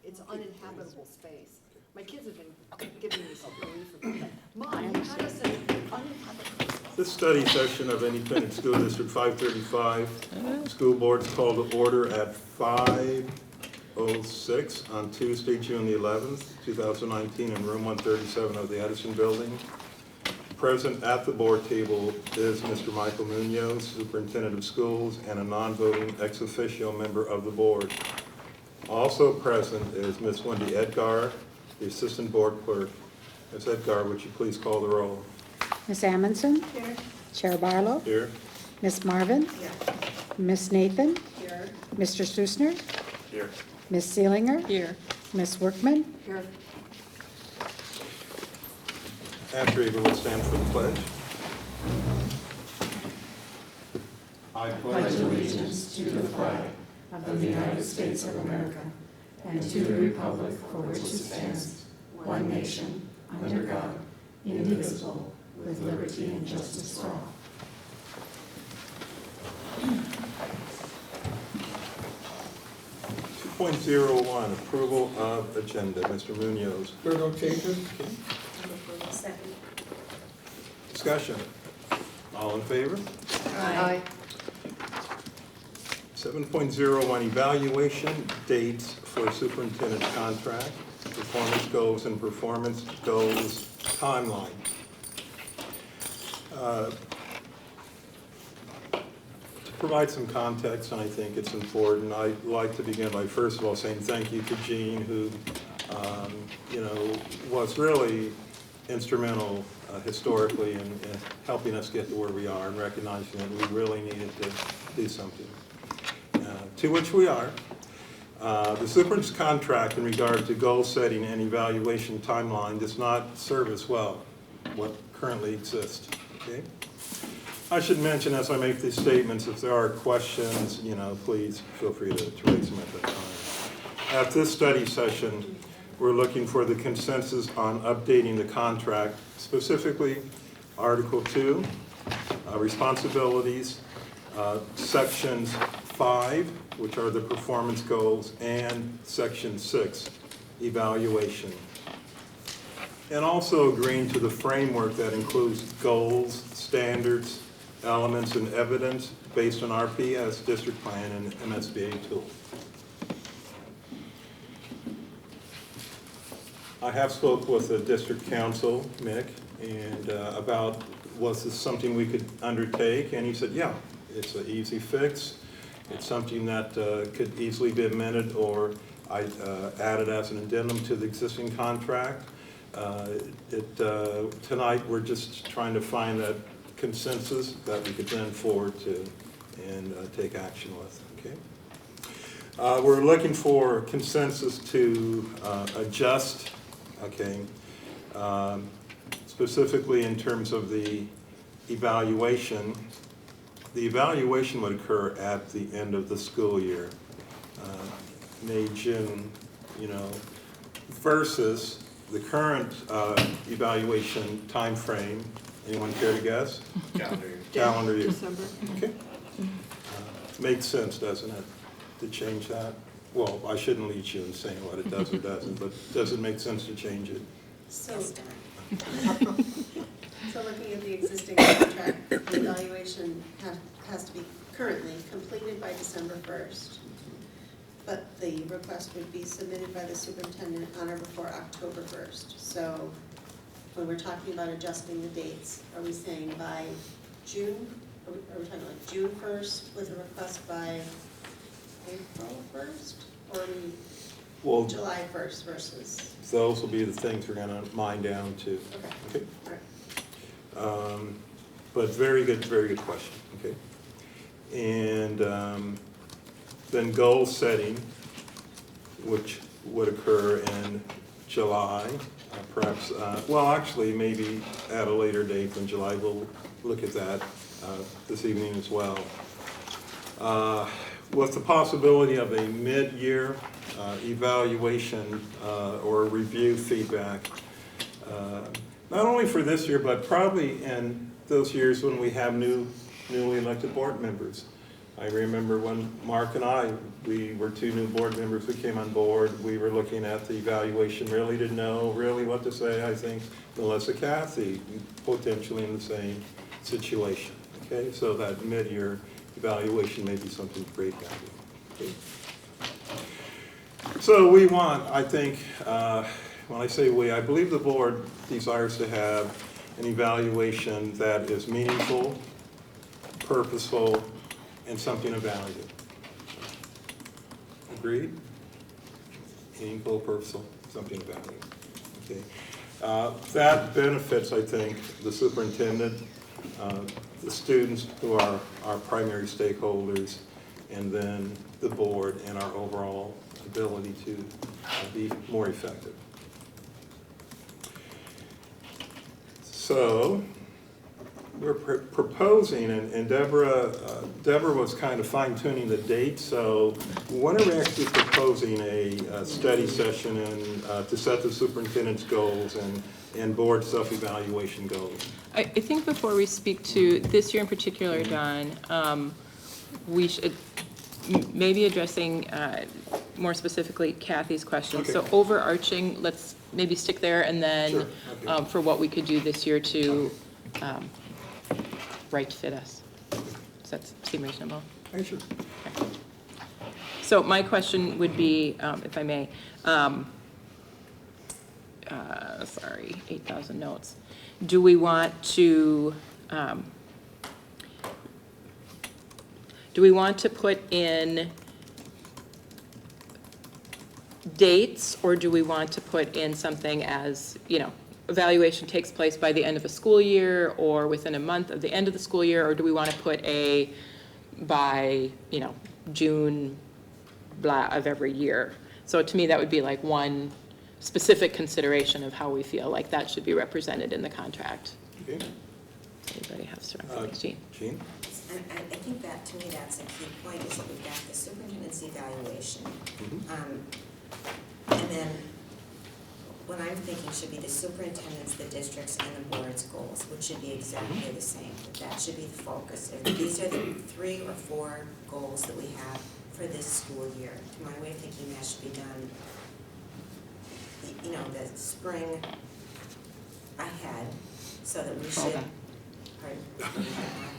It's uninhabitable space. My kids have been giving me some grief about that. Mom, how does an uninhabitable space? This study session of Independent School District 535, school board's called to order at 5:06 on Tuesday, June the 11th, 2019, in room 137 of the Edison Building. Present at the board table is Mr. Michael Munoz, Superintendent of Schools, and a non-voting ex officio member of the board. Also present is Ms. Wendy Edgar, the Assistant Board Clerk. Ms. Edgar, would you please call the roll? Ms. Amundson? Here. Chair Barlow? Here. Ms. Marvin? Here. Ms. Nathan? Here. Mr. Stusner? Here. Ms. Seelinger? Here. Ms. Workman? Here. After Eva will stand for the pledge. I pledge allegiance to the flag of the United States of America and to the republic for which it stands, one nation, under God, indivisible, with liberty and justice for all. .01, approval of agenda. Mr. Munoz. There are no changes? Second. Discussion. All in favor? Aye. 7.01, evaluation dates for superintendent contract, performance goals and performance goals timeline. To provide some context, and I think it's important, I'd like to begin by first of all saying thank you to Jean, who was really instrumental historically in helping us get to where we are and recognizing that we really needed to do something. To which we are. The superintendent's contract in regard to goal setting and evaluation timeline does not service well what currently exists. Okay? I should mention as I make these statements, if there are questions, please feel free to raise them at that time. At this study session, we're looking for the consensus on updating the contract, specifically Article 2, responsibilities, Sections 5, which are the performance goals, and Section 6, evaluation. And also agreeing to the framework that includes goals, standards, elements, and evidence based on RPS, district plan, and MSBA tool. I have spoke with the district council, Mick, and about was this something we could undertake, and he said, yeah, it's an easy fix. It's something that could easily be amended or added as an addendum to the existing contract. Tonight we're just trying to find that consensus that we could then forward to and take action with. Okay. We're looking for consensus to adjust. Okay. Specifically in terms of the evaluation. The evaluation would occur at the end of the school year, May, June, versus the current evaluation time frame. Anyone care to guess? Calendar year. December. Okay. Makes sense, doesn't it, to change that? Well, I shouldn't lead you in saying what it does or doesn't, but does it make sense to change it? So looking at the existing contract, the evaluation has to be currently completed by December 1st. But the request would be submitted by the superintendent on or before October 1st. So when we're talking about adjusting the dates, are we saying by June? Are we talking like June 1st with a request by April 1st? Or Well, July 1st versus? those will be the things we're going to mine down to. Okay. Okay. All right. But very good question. Okay. And then goal setting, which would occur in July, perhaps. Well, actually, maybe at a later date than July. We'll look at that this evening as well. With the possibility of a mid-year evaluation or review feedback, not only for this year, but probably in those years when we have newly elected board members. I remember when Mark and I, we were two new board members who came on board, we were looking at the evaluation, really didn't know really what to say. I think Melissa, Kathy, potentially in the same situation. Okay, so that mid-year evaluation may be something of great value. Okay. So we want, I think, when I say we, I believe the board desires to have an evaluation that is meaningful, purposeful, and something of value. Agreed? Meaningful, purposeful, something of value. Okay. That benefits, I think, the superintendent, the students who are our primary stakeholders, and then the board and our overall ability to be more effective. So we're proposing, and Deborah was kind of fine-tuning the date, so when are we actually proposing a study session and to set the superintendent's goals and board self-evaluation goals? I think before we speak to this year in particular, Don, we should maybe addressing more specifically Kathy's question. Okay. So overarching, let's maybe stick there, and then Sure. Okay. for what we could do this year to right fit us. Does that seem reasonable? Okay, sure. Okay. So my question would be, if I may, sorry, 8,000 notes. Do we want to put in dates, or do we want to put in something as, evaluation takes place by the end of a school year or within a month of the end of the school year, or do we want to put by, June of every year? So to me, that would be like one specific consideration of how we feel like that should be represented in the contract. Okay. Anybody have strong feelings? Jean? Jean? I think that, to me, that's a key point, is that we've got the superintendent's evaluation. And then what I'm thinking should be the superintendent's, the district's, and the board's goals, which should be exactly the same. That should be the focus. And these are the 3 or 4 goals that we have for this school year. To my way of thinking, that should be done, the spring ahead, so that we should. Pardon?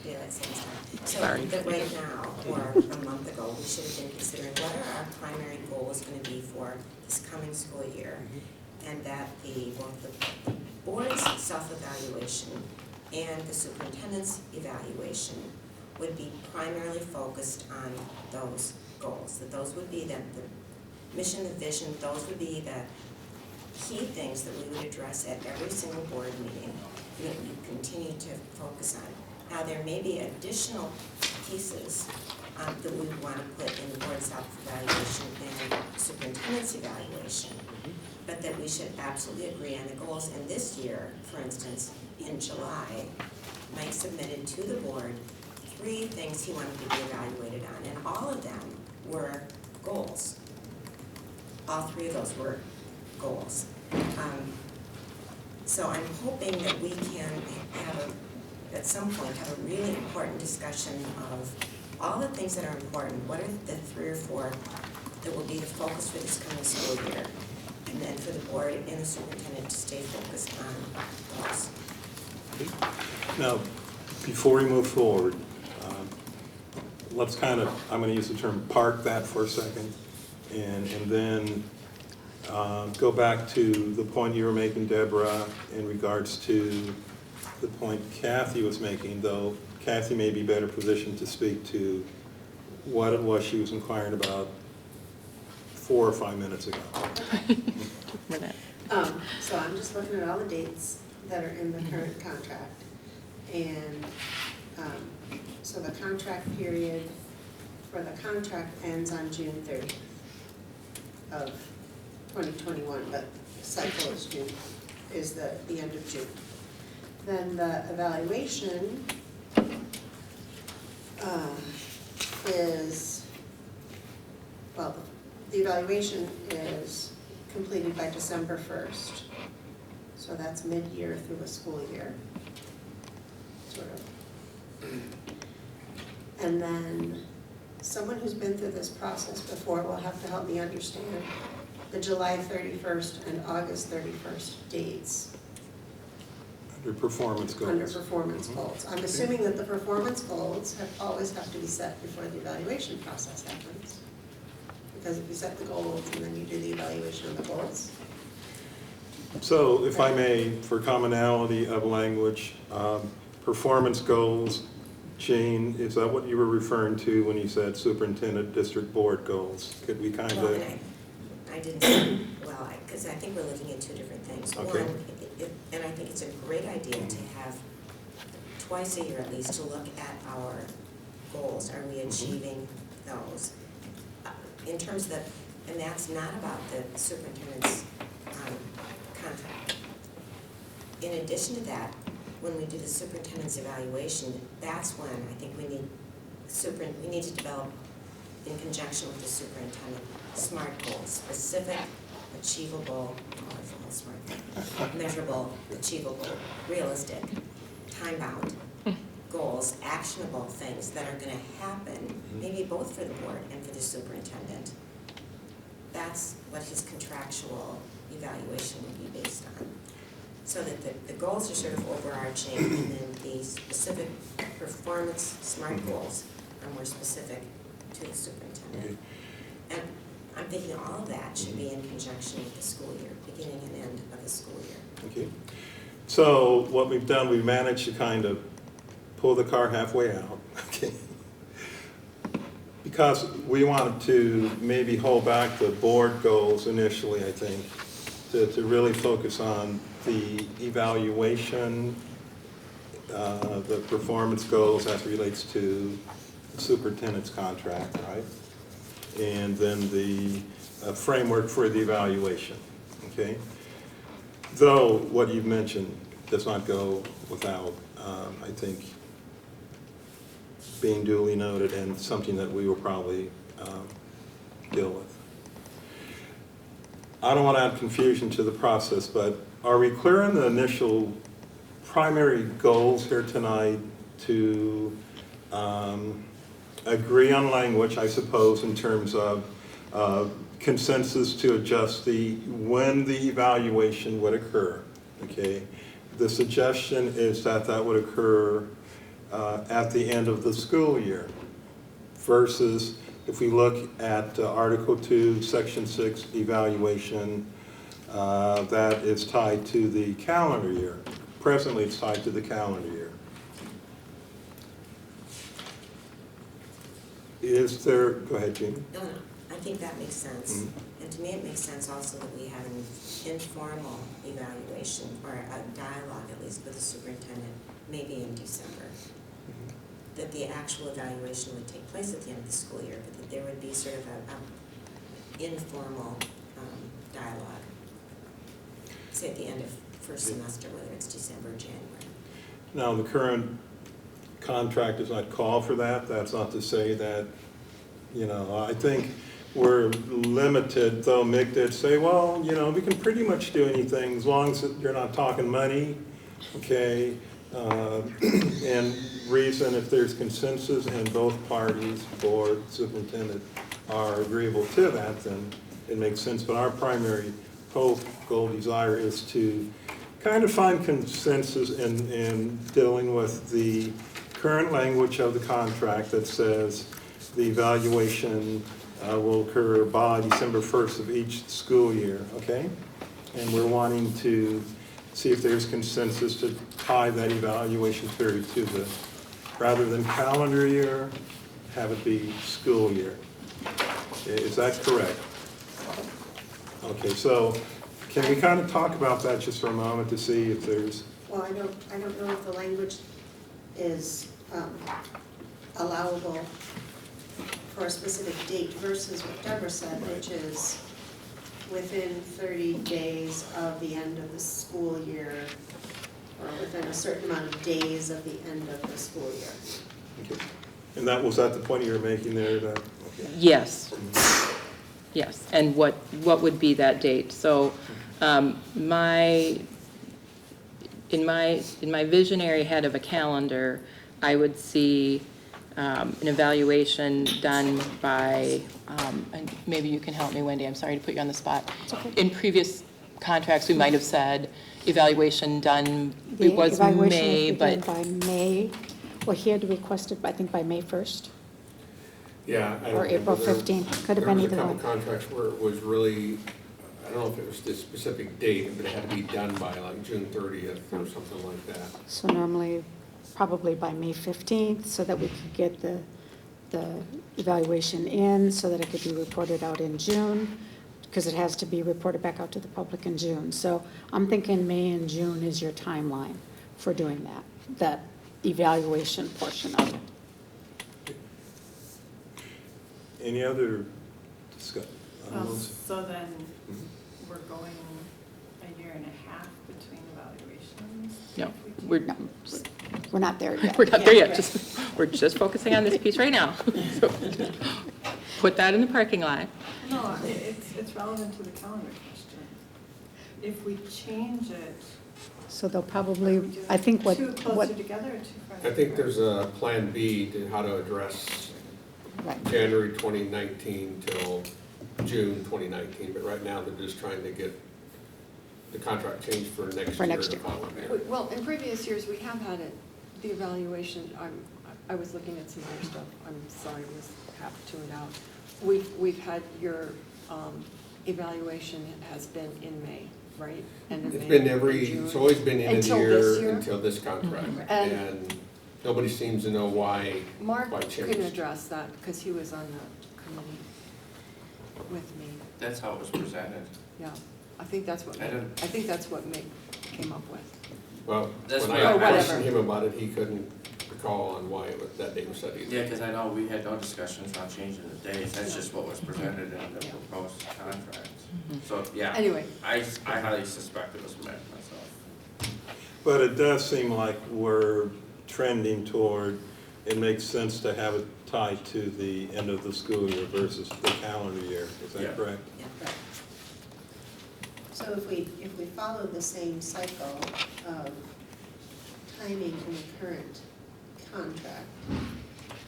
Daylight savings time. So Sorry. that right now, or a month ago, we should have been considering what are our primary goals going to be for this coming school year, and that both the board's self-evaluation and the superintendent's evaluation would be primarily focused on those goals. That those would be the mission, the vision, those would be the key things that we would address at every single board meeting, and that we continue to focus on. Now, there may be additional pieces that we want to put in the board self-evaluation and superintendent's evaluation, but that we should absolutely agree on the goals. And this year, for instance, in July, Mike submitted to the board 3 things he wanted to be evaluated on, and all of them were goals. All 3 of those were goals. So I'm hoping that we can at some point, have a really important discussion of all the things that are important. What are the 3 or 4 that will be the focus for this coming school year? And then for the board and the superintendent to stay focused on those. Now, before we move forward, let's I'm going to use the term park that for a second, and then go back to the point you were making, Deborah, in regards to the point Kathy was making, though Kathy may be better positioned to speak to what it was she was inquiring about 4 or 5 minutes ago. So I'm just looking at all the dates that are in the current contract. And so the contract period for the contract ends on June 30th of 2021, but the cycle is the end of June. Then the evaluation the evaluation is completed by December 1st. So that's mid-year through a school year, sort of. And then someone who's been through this process before will have to help me understand the July 31st and August 31st dates Under performance goals. under performance goals. I'm assuming that the performance goals always have to be set before the evaluation process happens. Because if you set the goals and then you do the evaluation of the goals. So if I may, for commonality of language, performance goals, Jean, is that what you were referring to when you said superintendent district board goals? Could we kind Well, of, and I didn't say, well, because I think we're looking at two different things. Okay. One, and I think it's a great idea to have twice a year at least to look at our goals. Are we achieving those? In terms of the, and that's not about the superintendent's contract. In addition to that, when we do the superintendent's evaluation, that's when I think we need to develop, in conjunction with the superintendent, SMART goals, specific, achievable, SMART, measurable, achievable, realistic, time-bound goals, actionable things that are gonna happen, maybe both for the board and for the superintendent. That's what his contractual evaluation would be based on. So that the goals are sort of overarching, and then the specific performance SMART goals are more specific to the superintendent. And I'm thinking all of that should be in conjunction with the school year, beginning and end of the school year. okay. So what we've done, we've managed to kind of pull the car halfway out, okay? Because we wanted to maybe hold back the board goals initially, I think, to really focus on the evaluation, the performance goals as it relates to the superintendent's contract, right? And then the framework for the evaluation, okay? Though what you've mentioned does not go without, I think, being duly noted and something that we will probably deal with. I don't want to add confusion to the process, but are we clear on the initial primary goals here tonight to agree on language, I suppose, in terms of consensus to adjust when the evaluation would occur, okay? The suggestion is that that would occur at the end of the school year versus if we look at Article 2, Section 6 evaluation, that is tied to the calendar year. Presently, it's tied to the calendar year. Is there, go ahead, Jean. No, I think that makes sense. And to me, it makes sense also that we have an informal evaluation, or a dialogue at least with the superintendent, maybe in December. That the actual evaluation would take place at the end of the school year, but that there would be sort of a informal dialogue, say at the end of first semester, whether it's December or January. Now, the current contract does not call for that. That's not to say that, you know, I think we're limited, though Mick did say, well, you know, we can pretty much do anything as long as you're not talking money, okay? And reason, if there's consensus and both parties, board, superintendent, are agreeable to that, then it makes sense. But our primary hope, goal, desire is to kind of find consensus in dealing with the current language of the contract that says the evaluation will occur by December 1st of each school year, okay? And we're wanting to see if there's consensus to tie that evaluation period to the, rather than calendar year, have it be school year. Is that correct? Okay, so can we kind of talk about that just for a moment to see if there's... Well, I don't know if the language is allowable for a specific date versus what Deborah said, which is within 30 days of the end of the school year, or within a certain amount of days of the end of the school year. Okay. And that was at the point you were making there, that, okay. Yes. Yes, and what would be that date? So in my visionary head of a calendar, I would see an evaluation done by, and maybe you can help me, Wendy, I'm sorry to put you on the spot. In previous contracts, we might have said evaluation done, it was May, but. By May, well, he had requested, I think, by May 1st. Yeah. I don't Or April remember. 15th, could have been either There one. was a couple contracts where it was really, I don't know if it was the specific date, but it had to be done by like June 30th or something like that. So normally, probably by May 15th, so that we could get the evaluation in, so that it could be reported out in June, because it has to be reported back out to the public in June. So I'm thinking May and June is your timeline for doing that evaluation portion of it. Any other discussion? So then, we're going a year and a half between evaluations? No, If we we're, do- No, we're not there yet. we're not there yet, we're just focusing on this piece right now. So, put that in the parking lot. No, it's relevant to the calendar question. If we change it, So they'll are we probably, doing I think what, two closer together or too far apart? I think there's a plan B to how to address right. January 2019 till June 2019, but right now they're just trying to get the contract changed for next For year. next year. the following year. Well, in previous years, we have had it, the evaluation, I was looking at some other stuff, I'm sorry, was have to tune out. We've had your evaluation has been in May, right? End of It's May, been June. it's always been in a Until this year year? until this contract. And- And nobody seems to know why Mark changed. couldn't address that because he was on the committee with me, That's how it was presented. yeah. I think that's what, I don't- think that's what Mick came up with. Well, That's when what- I Or whatever. questioned him about it, he couldn't recall on why that date was set either. Yeah, because I know we had no discussions on changing the dates, that's just what was presented in the proposed contract. So, yeah, Anyway, I highly suspect it was meant myself. But it does seem like we're trending toward, it makes sense to have it tied to the end of the school year versus the calendar year. Is Yeah. that correct? Right. So if we follow the same cycle of timing in the current contract,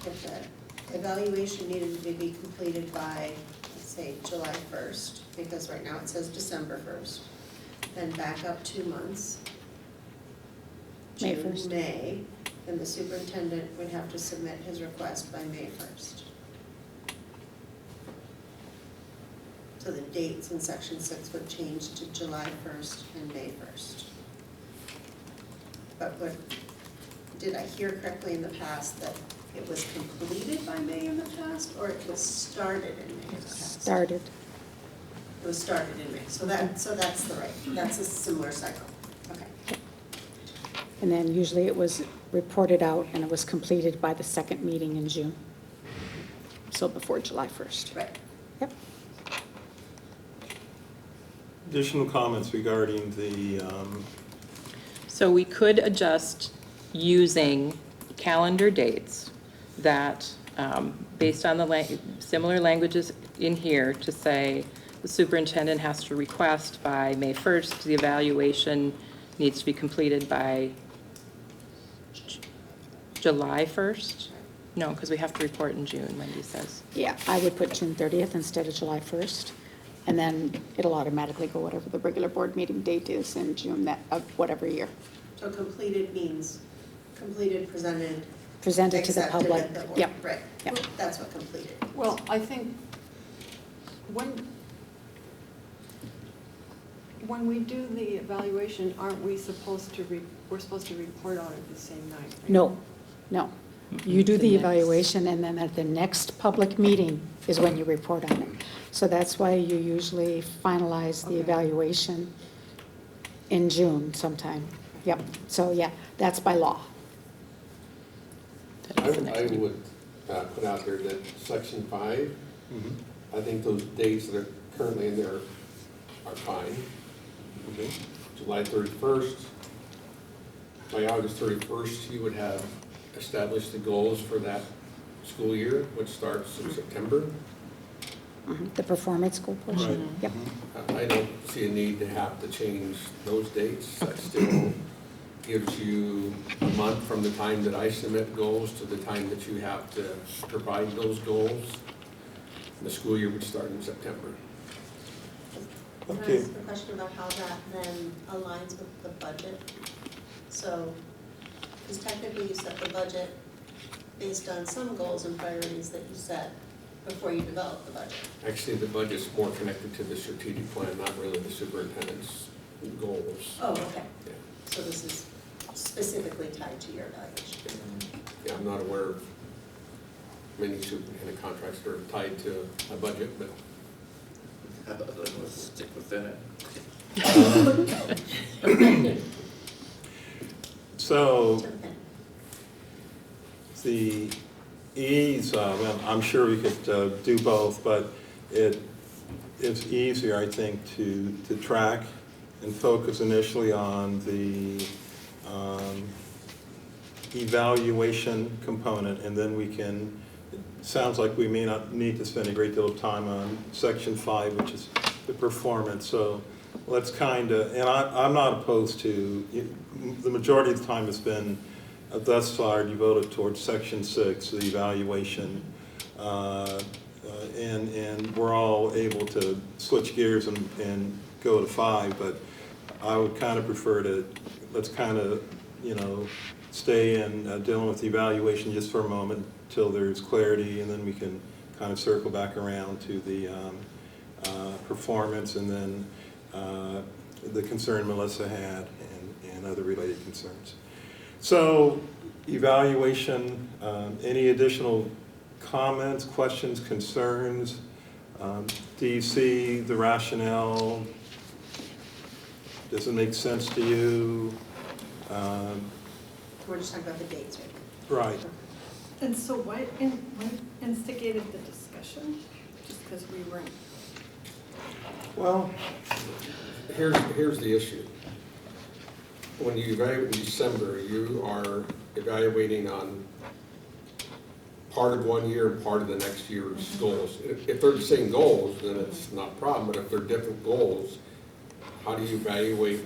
if the evaluation needed to be completed by, let's say, July 1st, because right now it says December 1st, then back up 2 months. May June, 1st. May, then the superintendent would have to submit his request by May 1st. So the dates in section 6 would change to July 1st and May 1st. But did I hear correctly in the past that it was completed by May in the past, or it was started in May in the past? Started. It was started in May, so that's the right, that's a similar cycle, okay. And then usually it was reported out and it was completed by the second meeting in June. So before July 1st. Right. Yep. Additional comments regarding the, So we could adjust using calendar dates that, based on the similar languages in here, to say the superintendent has to request by May 1st, the evaluation needs to be completed by July 1st? No, because we have to report in June, Wendy says. Yeah, I would put June 30th instead of July 1st. And then it'll automatically go whatever the regular board meeting date is in June of whatever year. So completed means completed, presented, Presented to the accepted public. at the board. Yep. Right, Yep. that's what completed. well, I think when we do the evaluation, aren't we supposed to, we're supposed to report on it the same night? right? No, no. You do The the next. evaluation, and then at the next public meeting is when you report on it. So that's why you usually finalize the Okay. evaluation in June sometime. Yep, so yeah, that's by law. That is the next I meeting. would put out there that section 5, mhm, I think those dates that are currently in there are fine. okay. July 31st, by August 31st, you would have established the goals for that school year, which starts in September. The performance goal portion. Right. Yep. I don't see a need to have to change those dates. That's still gives you a month from the time that I submit goals to the time that you have to provide those goals. The school year would start in September. Can I Okay. ask a question about how that then aligns with the budget? So, because technically you set the budget based on some goals and priorities that you set before you develop the budget. Actually, the budget's more connected to the strategic plan, not really the superintendent's goals. Oh, okay. Yeah. So this is specifically tied to your evaluation. Yeah, I'm not aware of many superintendent contracts that are tied to a budget, but Let's stick within it. So the ease, well, I'm sure we could do both, but it's easier, I think, to track and focus initially on the evaluation component, and then we can, it sounds like we may not need to spend a great deal of time on section 5, which is the performance. So let's kind of, and I'm not opposed to, the majority of the time has been, thus far, devoted towards section 6, the evaluation. And we're all able to switch gears and go to 5, but I would kind of prefer to, let's kind of, stay in dealing with the evaluation just for a moment till there's clarity, and then we can kind of circle back around to the performance, and then the concern Melissa had, and other related concerns. So evaluation, any additional comments, questions, concerns? Do you see the rationale? Does it make sense to you? We're just talking about the dates, right? Right. And so what instigated the discussion? Just because we weren't, Well, here's the issue. When you evaluate in December, you are evaluating on part of 1 year and part of the next year's goals. If they're the same goals, then it's not a problem, but if they're different goals, how do you evaluate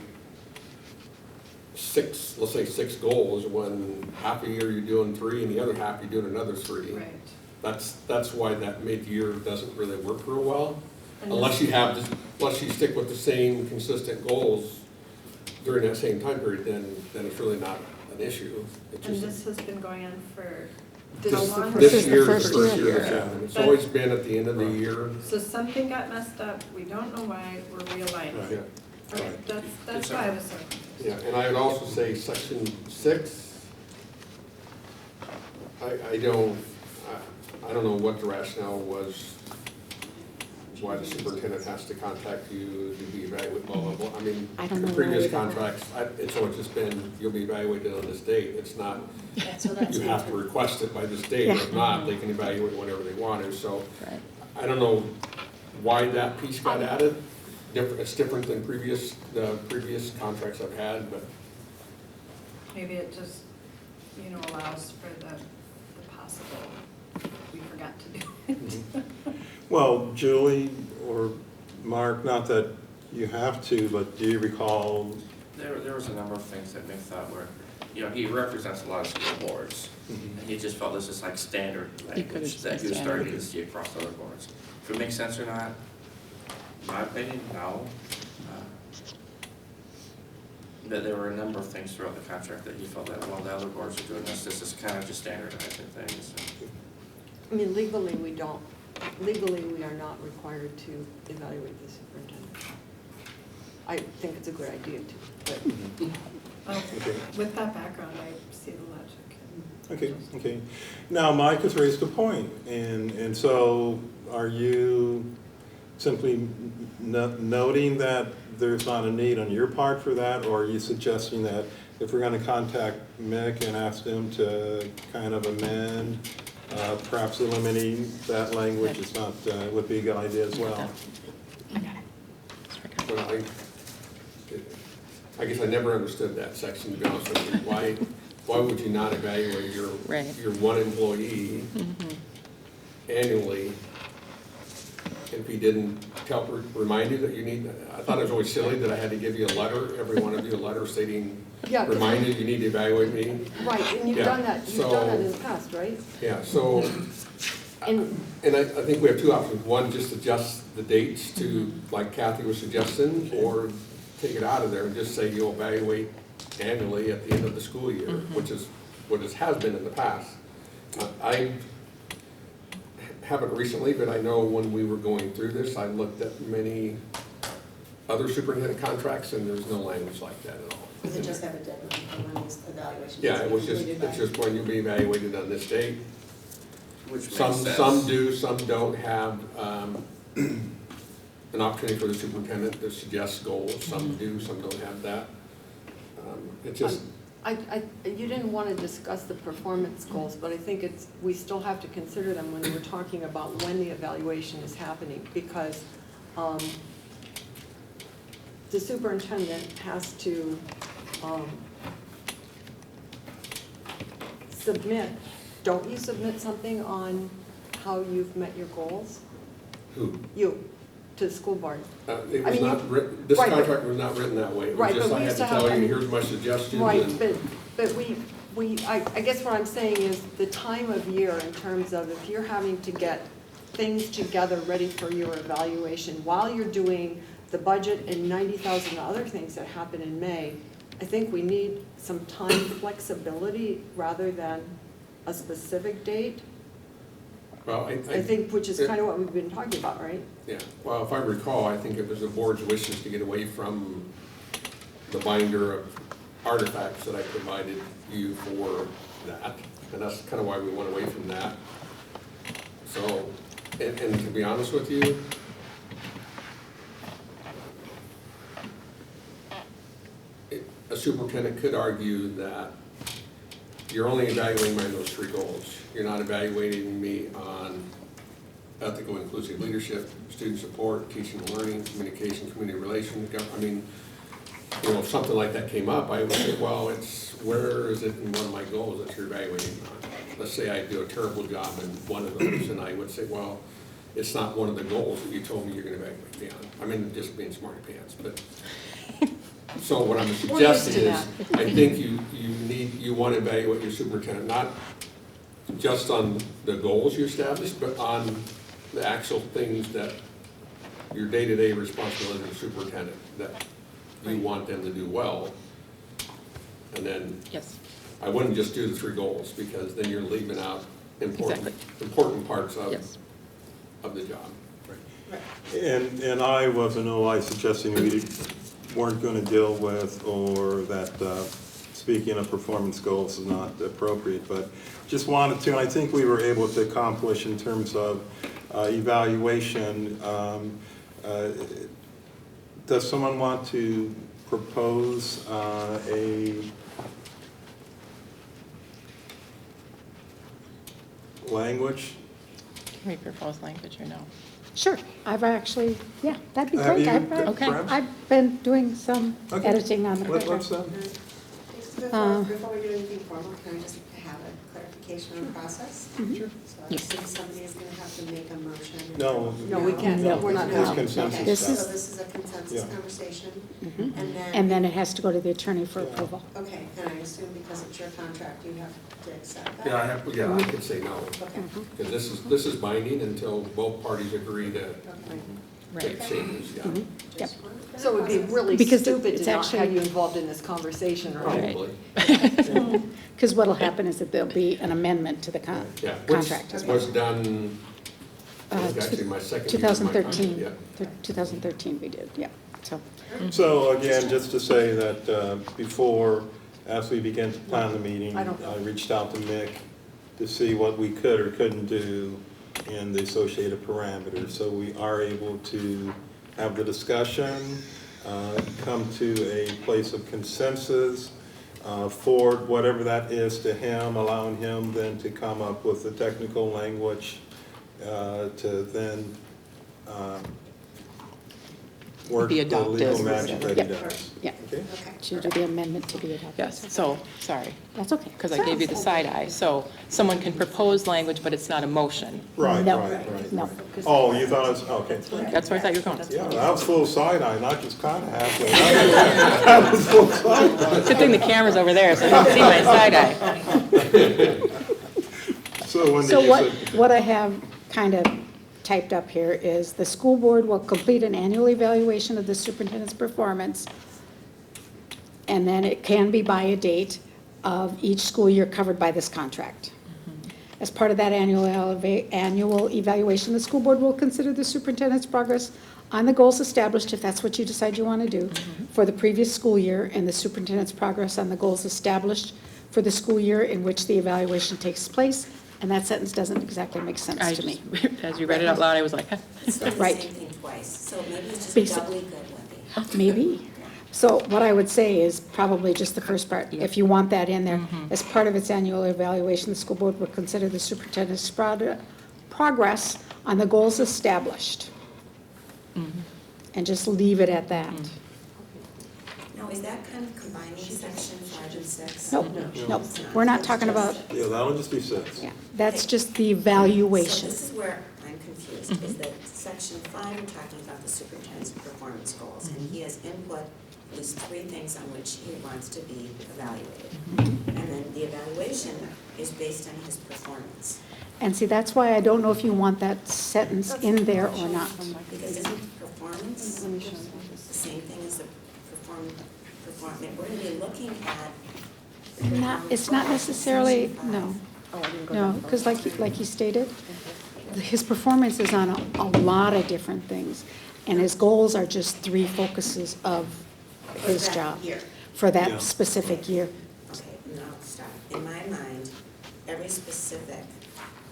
let's say six goals, when half a year you're doing 3 and the other half you're doing another 3? right. That's why that mid-year doesn't really work real well. And Unless you stick with the same consistent goals during that same time period, then it's really not an issue. It And just, this has been going on for This how is the long? first- This this is the year is first the first year. year it's happened. It's always been at the end of the year. So something got messed up, we don't know why, we're realigning. Right. Yeah, Okay, Right. that's why I was so confused. yeah, and I would also say section 6, I don't know what the rationale was, why the superintendent has to contact you to be evaluated, blah, blah, blah. I mean, I don't know in previous why either. contracts, it's always just been, you'll be evaluated on this date. It's not, So that's. you have to request it by this date, or if not, they can evaluate whenever they want to. So Right. I don't know why that piece got added. It's different than the previous contracts I've had, but Maybe it just, allows for the possible, we forgot to do it. well, Julie or Mark, not that you have to, but do you recall? There was a number of things that Mick thought were, he represents a lot of school boards. And he just felt this is like standard language that he was starting to see across other boards. If it makes sense or not, in my opinion, no. But there were a number of things throughout the contract that he felt that, well, the other boards are doing this is kind of just standardizing things. I mean, legally, we are not required to evaluate the superintendent. I think it's a good idea to, but Okay. With that background, I see the logic. Okay. Now, Mike has raised a point, and so are you simply noting that there's not a need on your part for that, or are you suggesting that if we're going to contact Mick and ask him to kind of amend, perhaps eliminating that language is not, would be a good idea as well? Well, I guess I never understood that section, to be honest with you. Why would you not evaluate your Right. one employee annually? And if he didn't remind you that you need, I thought it was always silly that I had to give you a letter, every one of you a letter stating, Yeah, 'cause remind you need to evaluate me. Right, and you've Yeah, done that so- in the past, right? Yeah, so, And, and I think we have two options. One, just adjust the dates to, like Kathy was suggesting, or take it out of there and just say you'll evaluate annually at the end of the school year, which is what it has been in the past. I haven't recently, but I know when we were going through this, I looked at many other superintendent contracts, and there's no language like that at all. Does it just have a deadline for when this evaluation? Yeah, it was just, completed by? it's just when you'll be evaluated on this date. Which makes Some sense. do, some don't have an opportunity for the superintendent to suggest goals. Some do, some don't have that. It just, you didn't want to discuss the performance goals, but I think we still have to consider them when we're talking about when the evaluation is happening, because the superintendent has to submit, don't you submit something on how you've met your goals? who? You, to the school board. It I was mean, not written, this right, but- contract was not written that way. It was Right, just but I we had used to to have- tell I you, mean- here's my suggestions. Right, and- but I guess what I'm saying is the time of year in terms of if you're having to get things together ready for your evaluation while you're doing the budget and 90,000 other things that happen in May, I think we need some time flexibility rather than a specific date. Well, I think, which is kind of what we've been talking about, right? Yeah, well, if I recall, I think it was the board's wishes to get away from the binder of artifacts that I provided you for that, and that's kind of why we went away from that. So, and to be honest with you, a superintendent could argue that you're only evaluating me on those three goals. You're not evaluating me on ethical inclusive leadership, student support, teaching and learning, communication, community relations. I mean, you know, if something like that came up, I would say, well, where is it in one of my goals that you're evaluating on? Let's say I do a terrible job in one of those, and I would say, well, it's not one of the goals that you told me you're gonna evaluate me on. I mean, just being smarty pants, but. So what I'm suggesting is, I think you want to evaluate your superintendent, not just on the goals you established, but on the actual things that your day-to-day responsibility as a superintendent, that you want them to do well. And then, Yes. I wouldn't just do the three goals, because then you're leaving out important parts Yes. of the job. And I wasn't always suggesting we weren't going to deal with, or that speaking of performance goals is not appropriate, but just wanted to, and I think we were able to accomplish in terms of evaluation. Does someone want to propose a language? Can we propose language or no? Sure, I've actually, yeah, that'd be Have great. you, Okay. perhaps? I've been doing some Okay. editing on the Let's, contract. Before we do anything formal, can I just have a clarification on the process? Sure. So I assume somebody is going to have to make a motion. No. No, we can't, No. we're not. There's now. consensus Okay, stuff. so this is a consensus Yeah. conversation, Mhm. and And then it has to go to the attorney for approval. okay, and I assume because it's your contract, you have to accept that? Yeah, I could say no, Okay, because this is binding until both parties agree to okay. make changes, yeah. Mhm. Yep. Just wanted to So it would be process. really Because stupid it's to not have actually- you involved in this conversation, right? Probably, Because what'll happen is that there'll be an amendment to the yeah. contract as Which well. was done, it was actually my second year of my contract, 2013, yeah. 2013 we did, yeah, so. So again, just to say that before, as we began to plan the meeting, I don't- I reached out to Mick to see what we could or couldn't do and the associated parameters. So we are able to have the discussion, come to a place of consensus, forward whatever that is to him, allowing him then to come up with the technical language to then work Be the adopted. legal magic that he Yep. does. Yeah, Okay? Okay. to do the amendment to be adopted. Yes, so, sorry, That's okay. because I gave you the side eye. So someone can propose language, but it's not a motion. Right, No, right. no. Oh, you thought it was, okay. That's where I thought you were going. Yeah, that was full side eye, not just kind of halfway. That was full side eye. Good thing the camera's over there, so you don't see my side eye. So when did So you say? what I have kind of typed up here is the school board will complete an annual evaluation of the superintendent's performance. And then it can be by a date of each school year covered by this contract. As part of that annual evaluation, the school board will consider the superintendent's progress on the goals established, if that's what you decide you want to do, for the previous school year, and the superintendent's progress on the goals established for the school year in which the evaluation takes place. And that sentence doesn't exactly make sense I to me. just, as you read it out loud, I was like, huh. It's doing the Right. same thing twice, so maybe it's just Basic- doubly good, Wendy. Maybe. So what I would say is probably just the first part, if you want that in there. As part of its annual evaluation, the school board will consider the superintendent's progress on the goals established. And just leave it at that. Now, is that kind of combining section 5 and 6? Nope, nope, we're not talking about, Yeah, that'll just be 6. yeah, that's just the So evaluation. this is where I'm confused, is that section 5, we're talking about the superintendent's performance goals, and he has input at least 3 things on which he wants to be evaluated. And then the evaluation is based on his performance, And see, that's why I don't know if you want that sentence in there or not. because isn't performance Let me show you the this. same thing as the we're going to be looking at. It's not necessarily, no, Oh, I didn't go no, that far. because like he stated, his performance is on a lot of different things. And his goals are just 3 focuses of his that job. year. For Yeah. that specific year. Okay, no, stop. In my mind, every specific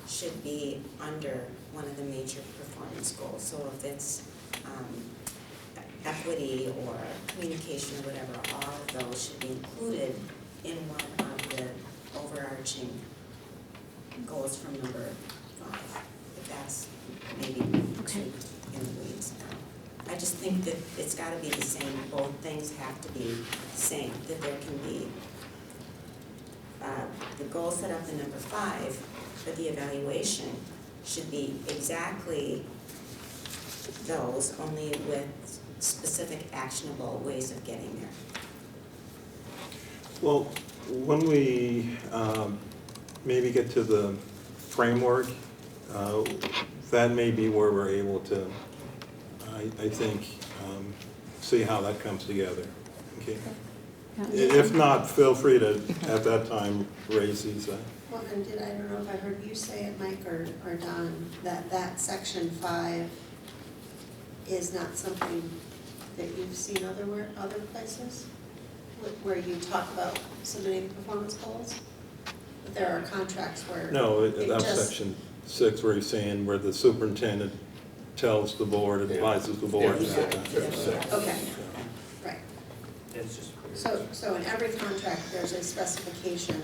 should be under one of the major performance goals. So if it's equity or communication or whatever, all of those should be included in one of the overarching goals from number 5. If that's maybe too in the weeds now. I just think that it's gotta be the same, both things have to be the same, that there can be the goal set up in number 5, but the evaluation should be exactly those, only with specific actionable ways of getting there. Well, when we maybe get to the framework, that may be where we're able to, I think, see how that comes together. Okay. If not, feel free to, at that time, raise these. Well, and I don't know if I heard you say it, Mike or Don, that section 5 is not something that you've seen other places? Where you talk about submitting performance goals? But there are contracts where. No, it that's just- section 6 where he's saying where the superintendent tells the board, advises the board. Yeah, Okay, right. It's just. So in every contract, there's a specification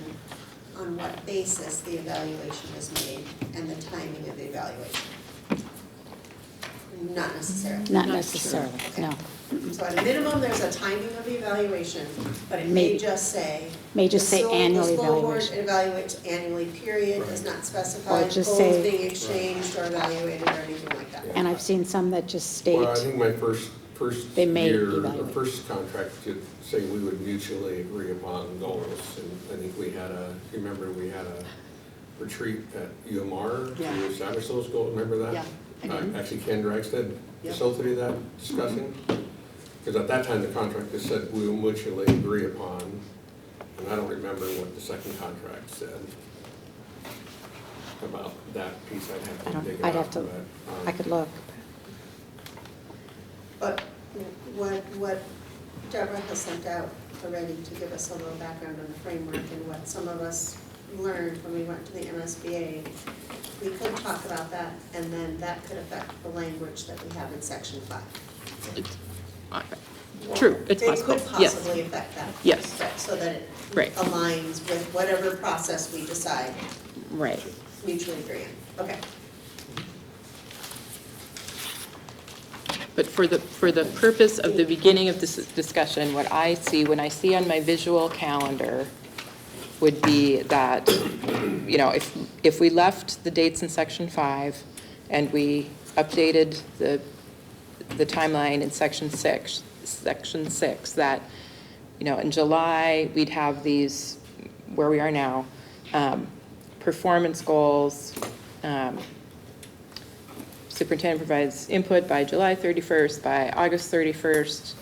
on what basis the evaluation is made and the timing of the evaluation. Not necessarily. Not necessarily, no. So at a minimum, there's a timing of the evaluation, but it may Maybe. just say. May just the say school- annual The school board evaluation. evaluates annually, period, does not specify Or just goals say- being exchanged or evaluated or anything like that. And I've seen some that just state, Well, I think my first They may year, the evaluate. first contract should say we would mutually agree upon goals. And I think we had remember we had a retreat at UMR Yeah. to establish those goals, remember that? Yeah, I do. Actually, Ken Dragstead Yeah. facilitated that discussion. Because at that time, the contract just said we will mutually agree upon, and I don't remember what the second contract said about that piece. I'd have to, but, I could look. But what Deborah has sent out already to give us a little background on the framework and what some of us learned when we went to the MSBA, we could talk about that, and then that could affect the language that we have in section 5. True, it's possible, It could yes. possibly affect that. Yes. Right, so that it Right. aligns with whatever process we decide Right. mutually agree on. Okay. But for the purpose of the beginning of this discussion, what I see, when I see on my visual calendar, would be that, you know, if we left the dates in section 5 and we updated the timeline in section 6, that, you know, in July, we'd have these, where we are now, performance goals. Superintendent provides input by July 31st, by August 31st,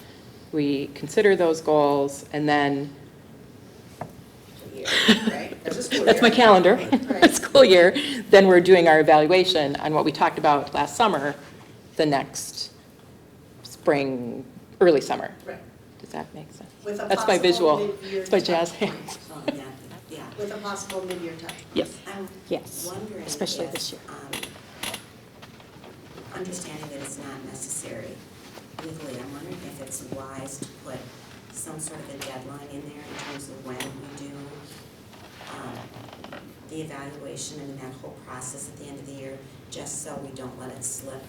we consider those goals, and then Right? There's a school that's my year. calendar, Right. school year, then we're doing our evaluation on what we talked about last summer, the next spring, early summer. Right. Does that make sense? With a That's my possible visual, mid-year it's my jazz touch hands. Oh, yeah, yeah. With a possible mid-year touch. Yes. I'm Yes, wondering especially if, this year. Understanding that it's not necessary legally, I'm wondering if it's wise to put some sort of a deadline in there in terms of when we do the evaluation and that whole process at the end of the year, just so we don't let it slip.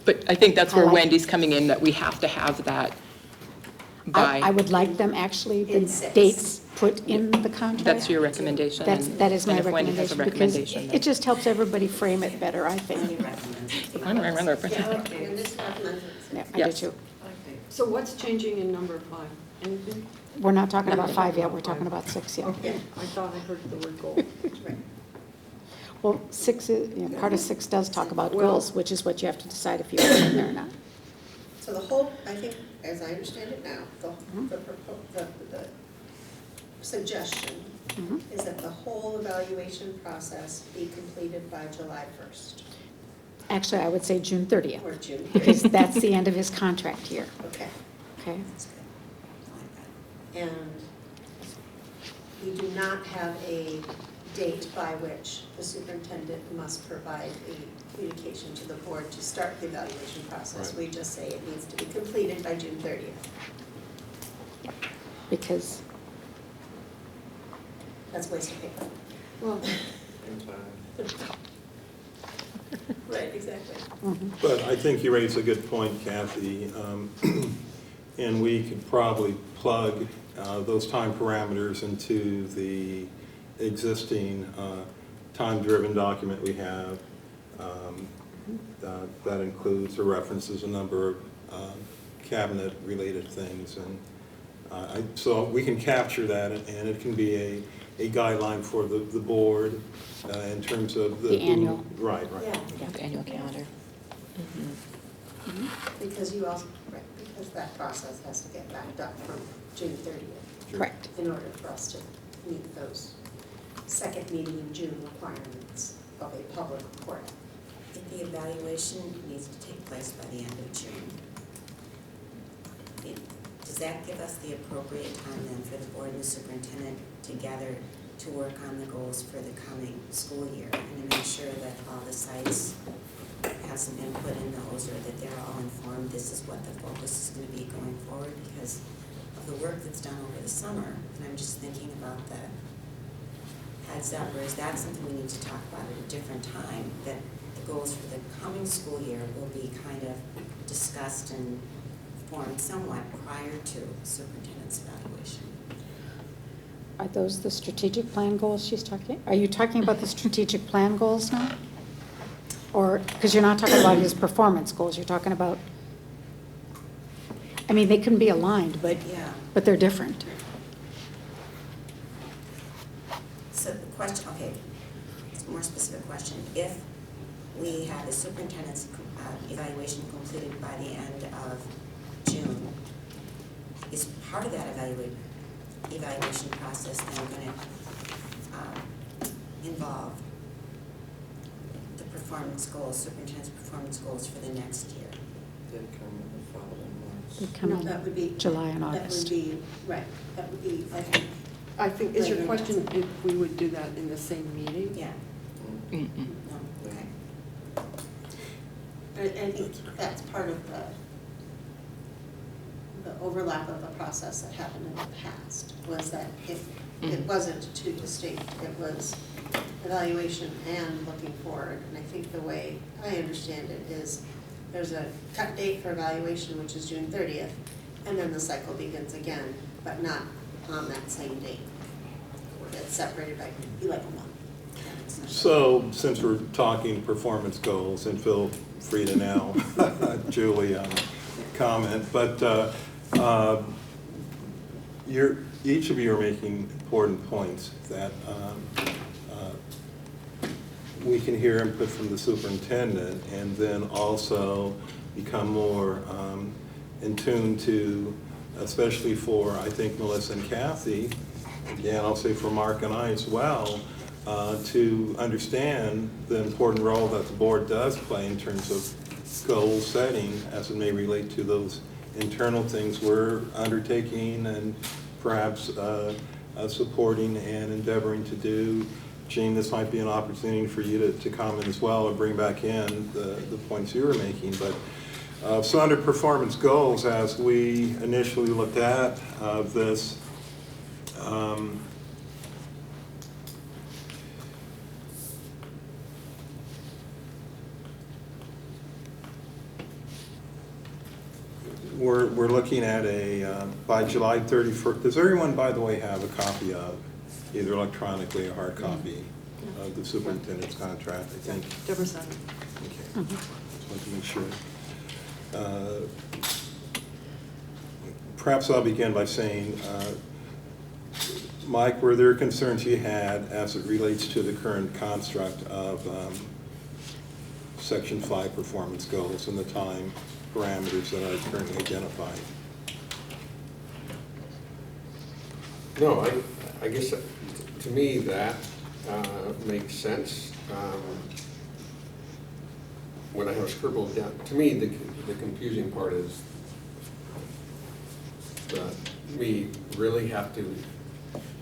But I think that's where I like- Wendy's coming in, that we have to have that by. I would like them actually, the In 6. dates put in the contract. That's your recommendation? That is my and if Wendy has a recommendation, because recommendation, it just helps everybody frame it better, I Any think. recommendations? I don't remember. Yeah, and this recommends. Yeah, I do Yes. too. So what's changing in number 5? Anything? We're not talking about 5 yet, we're talking about 6 yet. Okay, I thought I heard the word goal. Right. Well, 6 is, you know, part of 6 does talk about Well- goals, which is what you have to decide if you want in there or not. So the whole, I think, as I understand it now, Mm-hmm. the suggestion Mhm. is that the whole evaluation process be completed by July 1st Actually, I would say June 30th, or June 30th. because that's the end of his contract year, Okay, okay? That's good. I like that. and we do not have a date by which the superintendent must provide a communication to the board to start the evaluation process. Right. We just say it needs to be completed by June 30th. Because, That's a waste of paper. Well, Right, exactly. mhm. But I think you raise a good point, Kathy, and we could probably plug those time parameters into the existing time-driven document we have. That includes or references a number of cabinet-related things, and so we can capture that, and it can be a guideline for the board in terms of The annual. Right. Yeah. Yeah, the annual calendar. Because you also, right, because that process has to get wrapped up from June 30th Correct. in order for us to meet those second meeting in June requirements of a public report. If the evaluation needs to take place by the end of June, does that give us the appropriate time then for the board and the superintendent together to work on the goals for the coming school year and to make sure that all the sites have some input in those, or that they're all informed, this is what the focus is going to be going forward because of the work that's done over the summer? And I'm just thinking about the heads up, or is that something we need to talk about at a different time, that the goals for the coming school year will be kind of discussed and formed somewhat prior to superintendent's evaluation? Are those the strategic plan goals she's talking? Are you talking about the strategic plan goals now? Or, because you're not talking about his performance goals, you're talking about, I mean, they can be aligned, but Yeah. they're different. So the question, okay, it's a more specific question. If we have the superintendent's evaluation completed by the end of June, is part of that evaluation process then going to involve the performance goals, superintendent's performance goals for the next year? Then come in the following months. They come No, in that would be. July and That would August. be, right, that would be, I think, I think, is your Later. question if we would do that in the same meeting? Yeah, Mm-mm. no, okay. I think that's part of the overlap of the process that happened in the past, was that if it wasn't too distinct, it was evaluation and looking forward. And I think the way I understand it is there's a cut date for evaluation, which is June 30th, and then the cycle begins again, but not on that same date. It's separated by like a month. So, since we're talking performance goals, and feel free to now, Julie, comment, but each of you are making important points that we can hear input from the superintendent, and then also become more in tune to, especially for, I think, Melissa and Kathy, and I'll say for Mark and I as well, to understand the important role that the board does play in terms of goal setting as it may relate to those internal things we're undertaking and perhaps supporting and endeavoring to do. Jean, this might be an opportunity for you to comment as well or bring back in the points you were making. But so under performance goals, as we initially looked at this, we're looking at a, by July 31st, does everyone, by the way, have a copy of, either electronically or hard copy, of the superintendent's contract, I think? Deborah sent it. Okay, just want to make sure. Perhaps I'll begin by saying, Mike, were there concerns you had as it relates to the current construct of Section 5 performance goals and the time parameters that are currently identified? No, I guess to me that makes sense. When I have scribbled down, to me the confusing part is that we really have to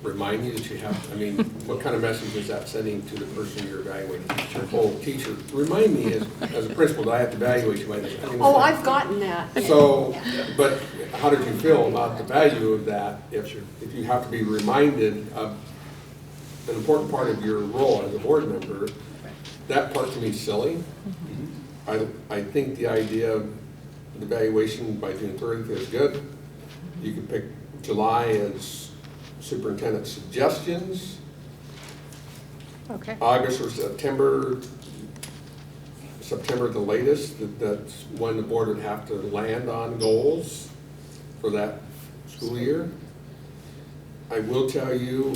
remind you that you have, I mean, what kind of message is that sending to the person you're evaluating? Oh, teacher, remind me as a principal that I have to evaluate you by this. I mean, Oh, I've gotten that. so, but how did you feel about the value of that if you have to be reminded of an important part of your role as a board member? That part to me is silly. I think the idea of the evaluation by June 30th is good. You could pick July as superintendent suggestions. Okay. August or September the latest, that's when the board would have to land on goals for that school year. I will tell you,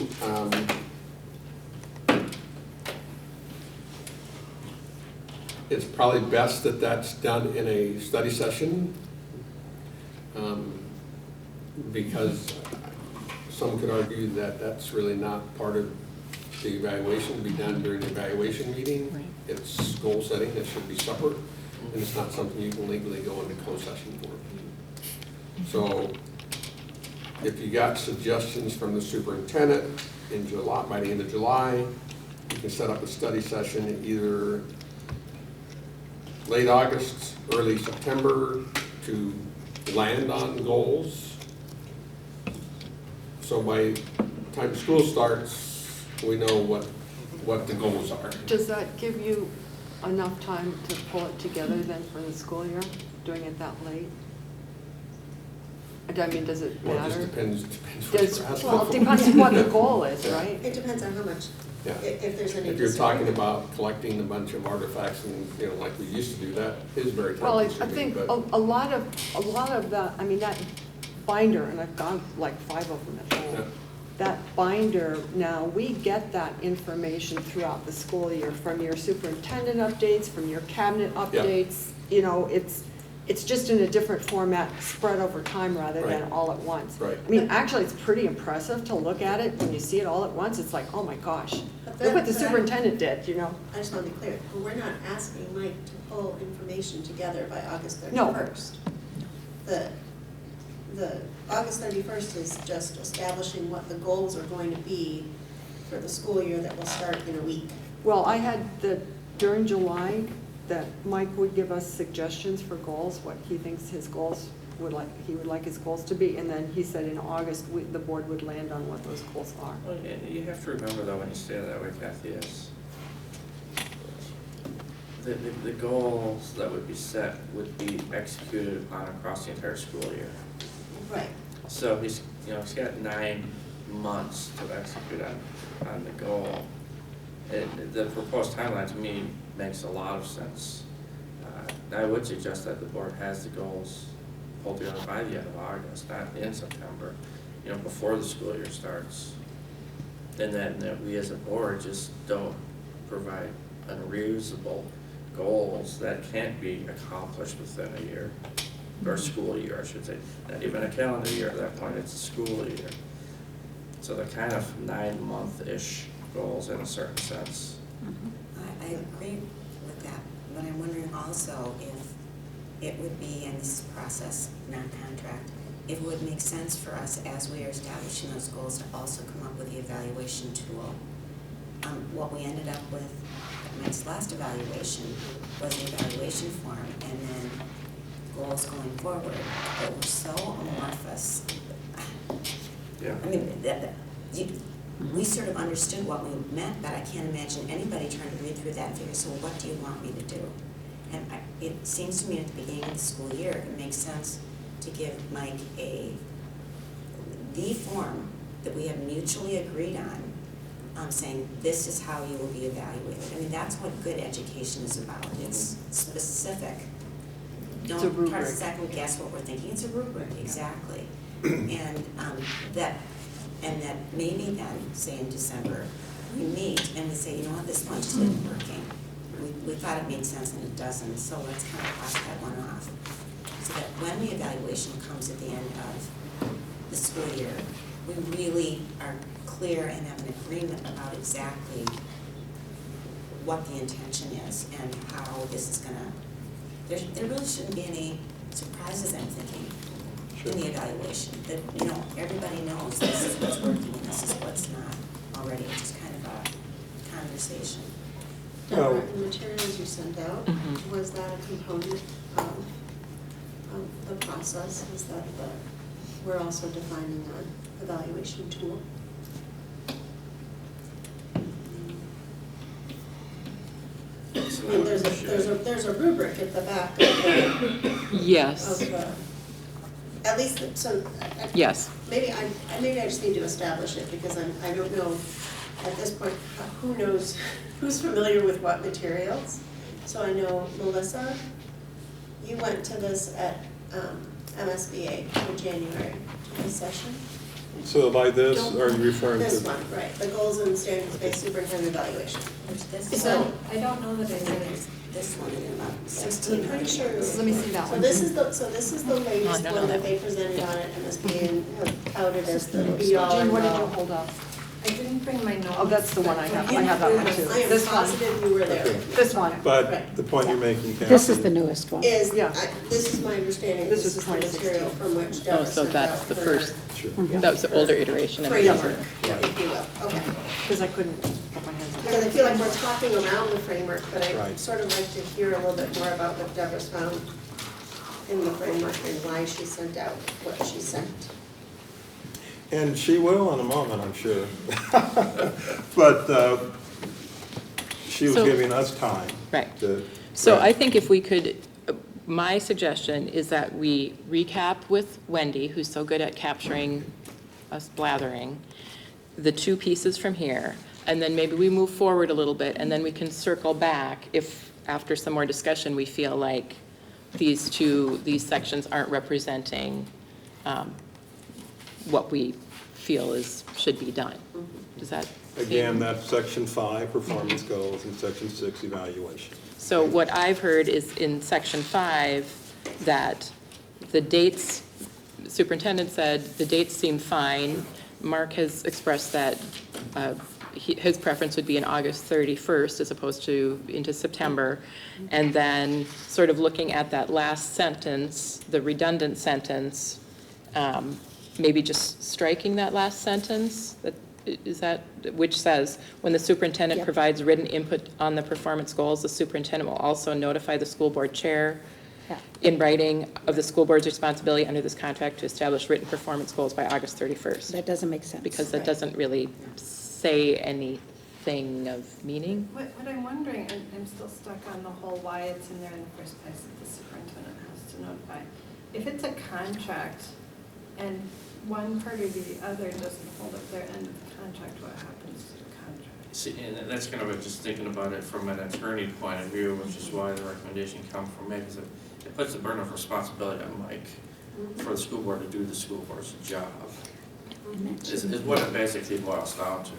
it's probably best that that's done in a study session, because some could argue that that's really not part of the evaluation, to be done during the evaluation meeting. Right. It's goal setting, it should be separate, and it's not something you can legally go into closed session for. So if you got suggestions from the superintendent in July, by the end of July, you can set up a study session either late August, early September to land on goals. So by the time school starts, we know what the goals are. Does that give you enough time to pull it together then for the school year, doing it that late? I mean, does it Well, it matter? just depends what you're asking Well, it for. depends on what the goal is, Yeah. right? It depends on how much, Yeah. if there's any. If you're talking disagreement. about collecting a bunch of artifacts and, you know, like we used to do, that is very Well, I time consuming, think but a lot of that, I mean, that binder, and I've got like 5 of them at Yeah. home. That binder, now, we get that information throughout the school year from your superintendent updates, from your cabinet updates. You know, it's just in a different format, spread over time rather than Right. all at once. Right. I mean, actually, it's pretty impressive to look at it when you see it all at once. It's like, oh my gosh, But look what the that- superintendent did, you know? I just want to be clear, we're not asking Mike to pull information together by August No. 31st. The August 31st is just establishing what the goals are going to be for the school year that will start in a week. Well, I had during July, that Mike would give us suggestions for goals, what he thinks his goals he would like his goals to be, and then he said in August, the board would land on what those goals are. Well, you have to remember though, when you say it that way, Kathy, is the goals that would be set would be executed upon across the entire school year. Right. So he's got 9 months to execute on the goal. The proposed timeline to me makes a lot of sense. I would suggest that the board has the goals pulled together by the end of August, not in September, before the school year starts. And then that we as a board just don't provide unreasonable goals that can't be accomplished within a year, or school year, I should say. Not even a calendar year at that point, it's a school year. So they're kind of 9-month-ish goals in a certain sense. I agree with that, but I'm wondering also if it would be, and this is process, not contract, if it would make sense for us as we are establishing those goals to also come up with the evaluation tool. What we ended up with at Mike's last evaluation was the evaluation form and then goals going forward that were so amorphous. Yeah. I mean, we sort of understood what we meant, but I can't imagine anybody trying to read through that and figure, so what do you want me to do? And it seems to me at the beginning of the school year, it makes sense to give Mike the form that we have mutually agreed on, saying this is how you will be evaluated. I mean, that's what good education is about. It's specific. It's a Don't try to rubric. second guess what we're thinking. It's a rubric, exactly. And that maybe then, say in December, we meet and we say, you know what, this one just isn't working. We thought it made sense and it doesn't, so let's kind of cross that one off. So that when the evaluation comes at the end of the school year, we really are clear and have an agreement about exactly what the intention is and how this is gonna, there really shouldn't be any surprises, I'm thinking, in the evaluation. That, everybody knows this is what's working and this is what's not already. It's just kind of a conversation. Deborah, the materials you sent out, was that a component of the process? Is that we're also defining an evaluation tool? I mean, there's a rubric at the back of Yes, at least, so. yes. Maybe I just need to establish it, because I don't know at this point, who knows, who's familiar with what materials. So I know, Melissa, you went to this at MSBA in January, to this session. So by this, are you referring to? This one, right, the goals and standards-based superintendent evaluation. Which this So- one, I don't know that I and then did. there's this one and about I'm 16 pretty sure. Let me see that So one. this is the latest know one that that they presented on at MSBA and have touted as the be-all Jean, and what did you all. hold up? I didn't bring my notes. Oh, that's the one I have. I have that one too. I am This one. positive you were there. Okay. This one. But Right. the point you're making, Kathy. This is the newest one. Is, Yeah. this is my understanding, This this is is the material 2016. from which Oh, Deborah so sent that's out the her first, Sure. that was the older iteration. and framework, Yeah. if you will, okay. Because I couldn't put my hands on it. Because I feel like we're talking around the framework, but I'd Right. sort of like to hear a little bit more about what Deborah's found in the framework and why she sent out what she sent. And she will in a moment, I'm sure. But she was So- giving us time. Right. to- So I think if we could, my suggestion is that we recap with Wendy, who's so good at capturing us blathering, the two pieces from here, and then maybe we move forward a little bit, and then we can circle back if, after some more discussion, we feel like these sections aren't representing what we feel should be done. Does that? Again, that's section 5, performance goals, and section 6, evaluation. So what I've heard is in section 5, that the dates, superintendent said the dates seem fine. Mark has expressed that his preference would be in August 31st as opposed to into September. And then sort of looking at that last sentence, the redundant sentence, maybe just striking that last sentence, which says, when the superintendent Yep. provides written input on the performance goals, the superintendent will also notify the school board chair Yeah. in writing of the school board's responsibility under this contract to establish written performance goals by August 31st. That doesn't make sense. Because that Right. doesn't really say anything. thing of meaning. What I'm wondering, and I'm still stuck on the whole why it's in there in the first place, that the superintendent has to notify. If it's a contract and one party or the other doesn't hold up their end of the contract, what happens to the contract? See, and that's kind of just thinking about it from an attorney point of view, which is why the recommendation comes from me, because it puts the burden of responsibility on Mike for the school board to do the school board's job. Is what it basically boils down to.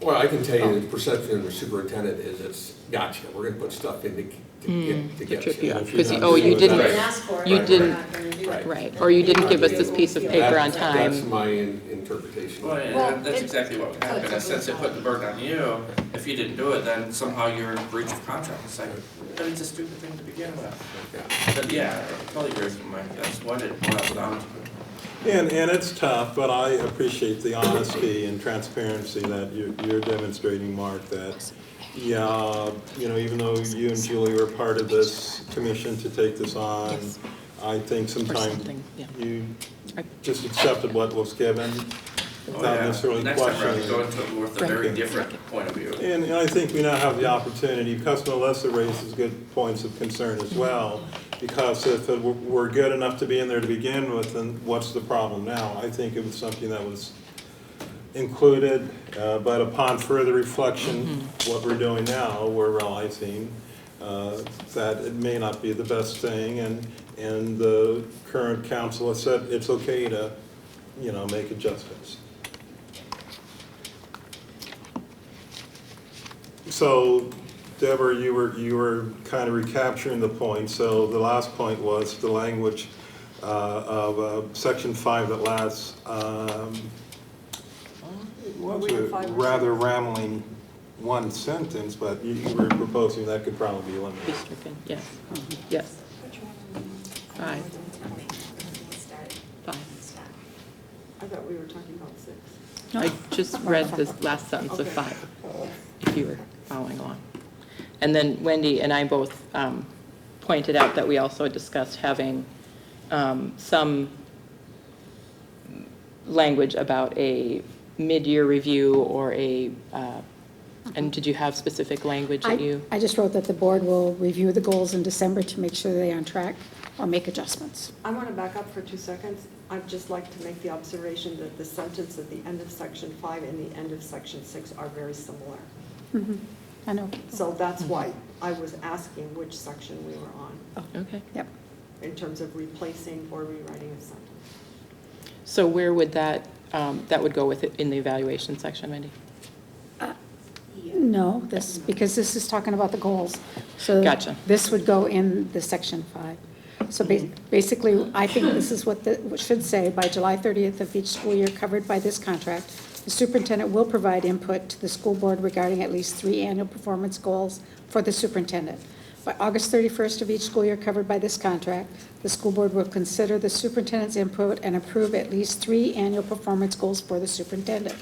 Well, I can tell you the perception of the superintendent is it's, gotcha, we're gonna put stuff in to get trip you. you up, If you 'cause don't oh, do you it, didn't, Didn't ask for it, you we're didn't- not gonna do it. right, or you didn't give us this piece of paper on That's time. my interpretation. Well, and Well, that's it- exactly what would so happen, it's a and since it loophole. put the burden on you, if you didn't do it, then somehow you're in breach of contract, it's like, but it's a stupid thing to begin with. Yeah. But yeah, I totally agree with you, Mike, that's what it boils down to. And it's tough, but I appreciate the honesty and transparency that you're demonstrating, Mark, that, yeah, you know, even though you and Julie were part of this commission to take this on, Yes. I think Or sometimes something, yeah. you I- just accepted what was given, Oh, not yeah. necessarily Next time around, questioning. go into it with a Right. very different point of view. And I think we now have the opportunity, because Melissa raises good points of concern as well, because if it were good enough to be in there to begin with, then what's the problem now? I think it was something that was included, but upon further reflection, what we're doing now, we're realizing that it may not be the best thing, and the current council has said it's okay to, you know, make adjustments. So, Deborah, you were kind of recapturing the point. So the last point was the language of section 5 that lasts, it was we a at 5 or rather rambling one sentence, but you were proposing that could probably be Be eliminated. stricken, yes, yes, Five. five. I thought we were talking about 6. I just read the last sentence of Okay. 5, if you were following along. And then Wendy and I both pointed out that we also discussed having some language about a mid-year review or a, and did you have specific language that you? I just wrote that the board will review the goals in December to make sure they're on track or make adjustments. I want to back up for 2 seconds. I'd just like to make the observation that the sentence at the end of section 5 and the end of section 6 are very similar. Mhm. I know. So that's why I was asking which section we were on, Okay. Yep. in terms of replacing or rewriting a sentence. So where would that, that would go with it in the evaluation section, Wendy? No, because this is talking about the goals. So Gotcha. this would go in the section 5. So basically, I think this is what what should say, by July 30th of each school year covered by this contract, the superintendent will provide input to the school board regarding at least 3 annual performance goals for the superintendent. By August 31st of each school year covered by this contract, the school board will consider the superintendent's input and approve at least 3 annual performance goals for the superintendent.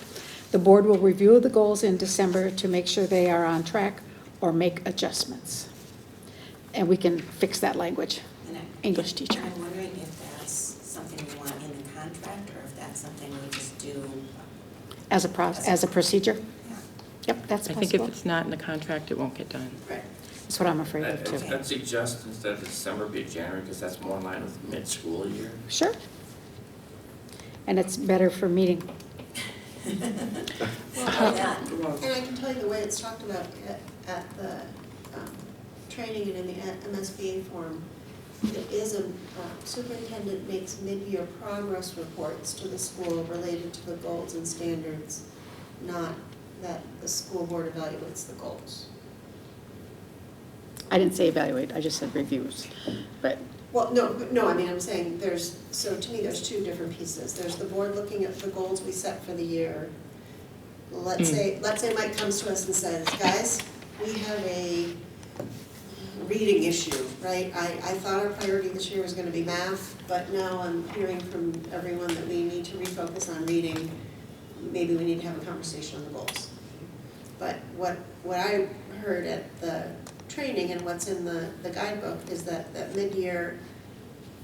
The board will review the goals in December to make sure they are on track or make adjustments. And we can fix that language. English teacher. I'm wondering if that's something we want in the contract, or if that's something we just do. As a procedure? Yeah. Yep, that's I think if possible. it's not in the contract, it won't get done. Right. That's what I'm afraid of too. I'd suggest instead of December, be January, because that's more in line with mid-school year. Sure. And it's better for meeting. Well, yeah. And I can tell you the way it's talked about at the training and in the MSBA form, it is a superintendent makes mid-year progress reports to the school related to the goals and standards, not that the school board evaluates the goals. I didn't say evaluate, I just said reviews. But Well, no, I mean, I'm saying so to me, there's 2 different pieces. There's the board looking at the goals we set for the year. Let's say Mike comes to us and says, guys, we have a reading issue, right? I thought our priority this year was gonna be math, but now I'm hearing from everyone that we need to refocus on reading. Maybe we need to have a conversation on the goals. But what I heard at the training and what's in the guidebook is that mid-year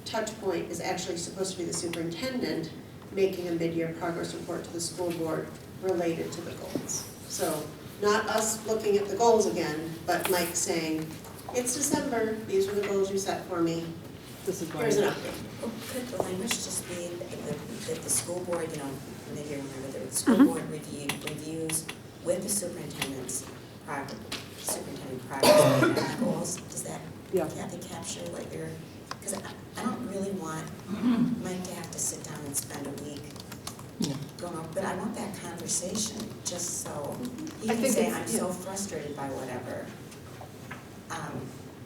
touch point is actually supposed to be the superintendent making a mid-year progress report to the school board related to the goals. So not us looking at the goals again, but Mike saying, it's December, these are the goals you set for me, This is why. here's an update. Well, could the language just be that the school board, maybe you remember that the school board reviews with the superintendent's progress goals? Does that, Yeah. Kathy, capture what you're, because I don't really want Mike to have to sit down and spend a week going over, but I want that conversation, just so he I can think say, it's- I'm so frustrated by whatever.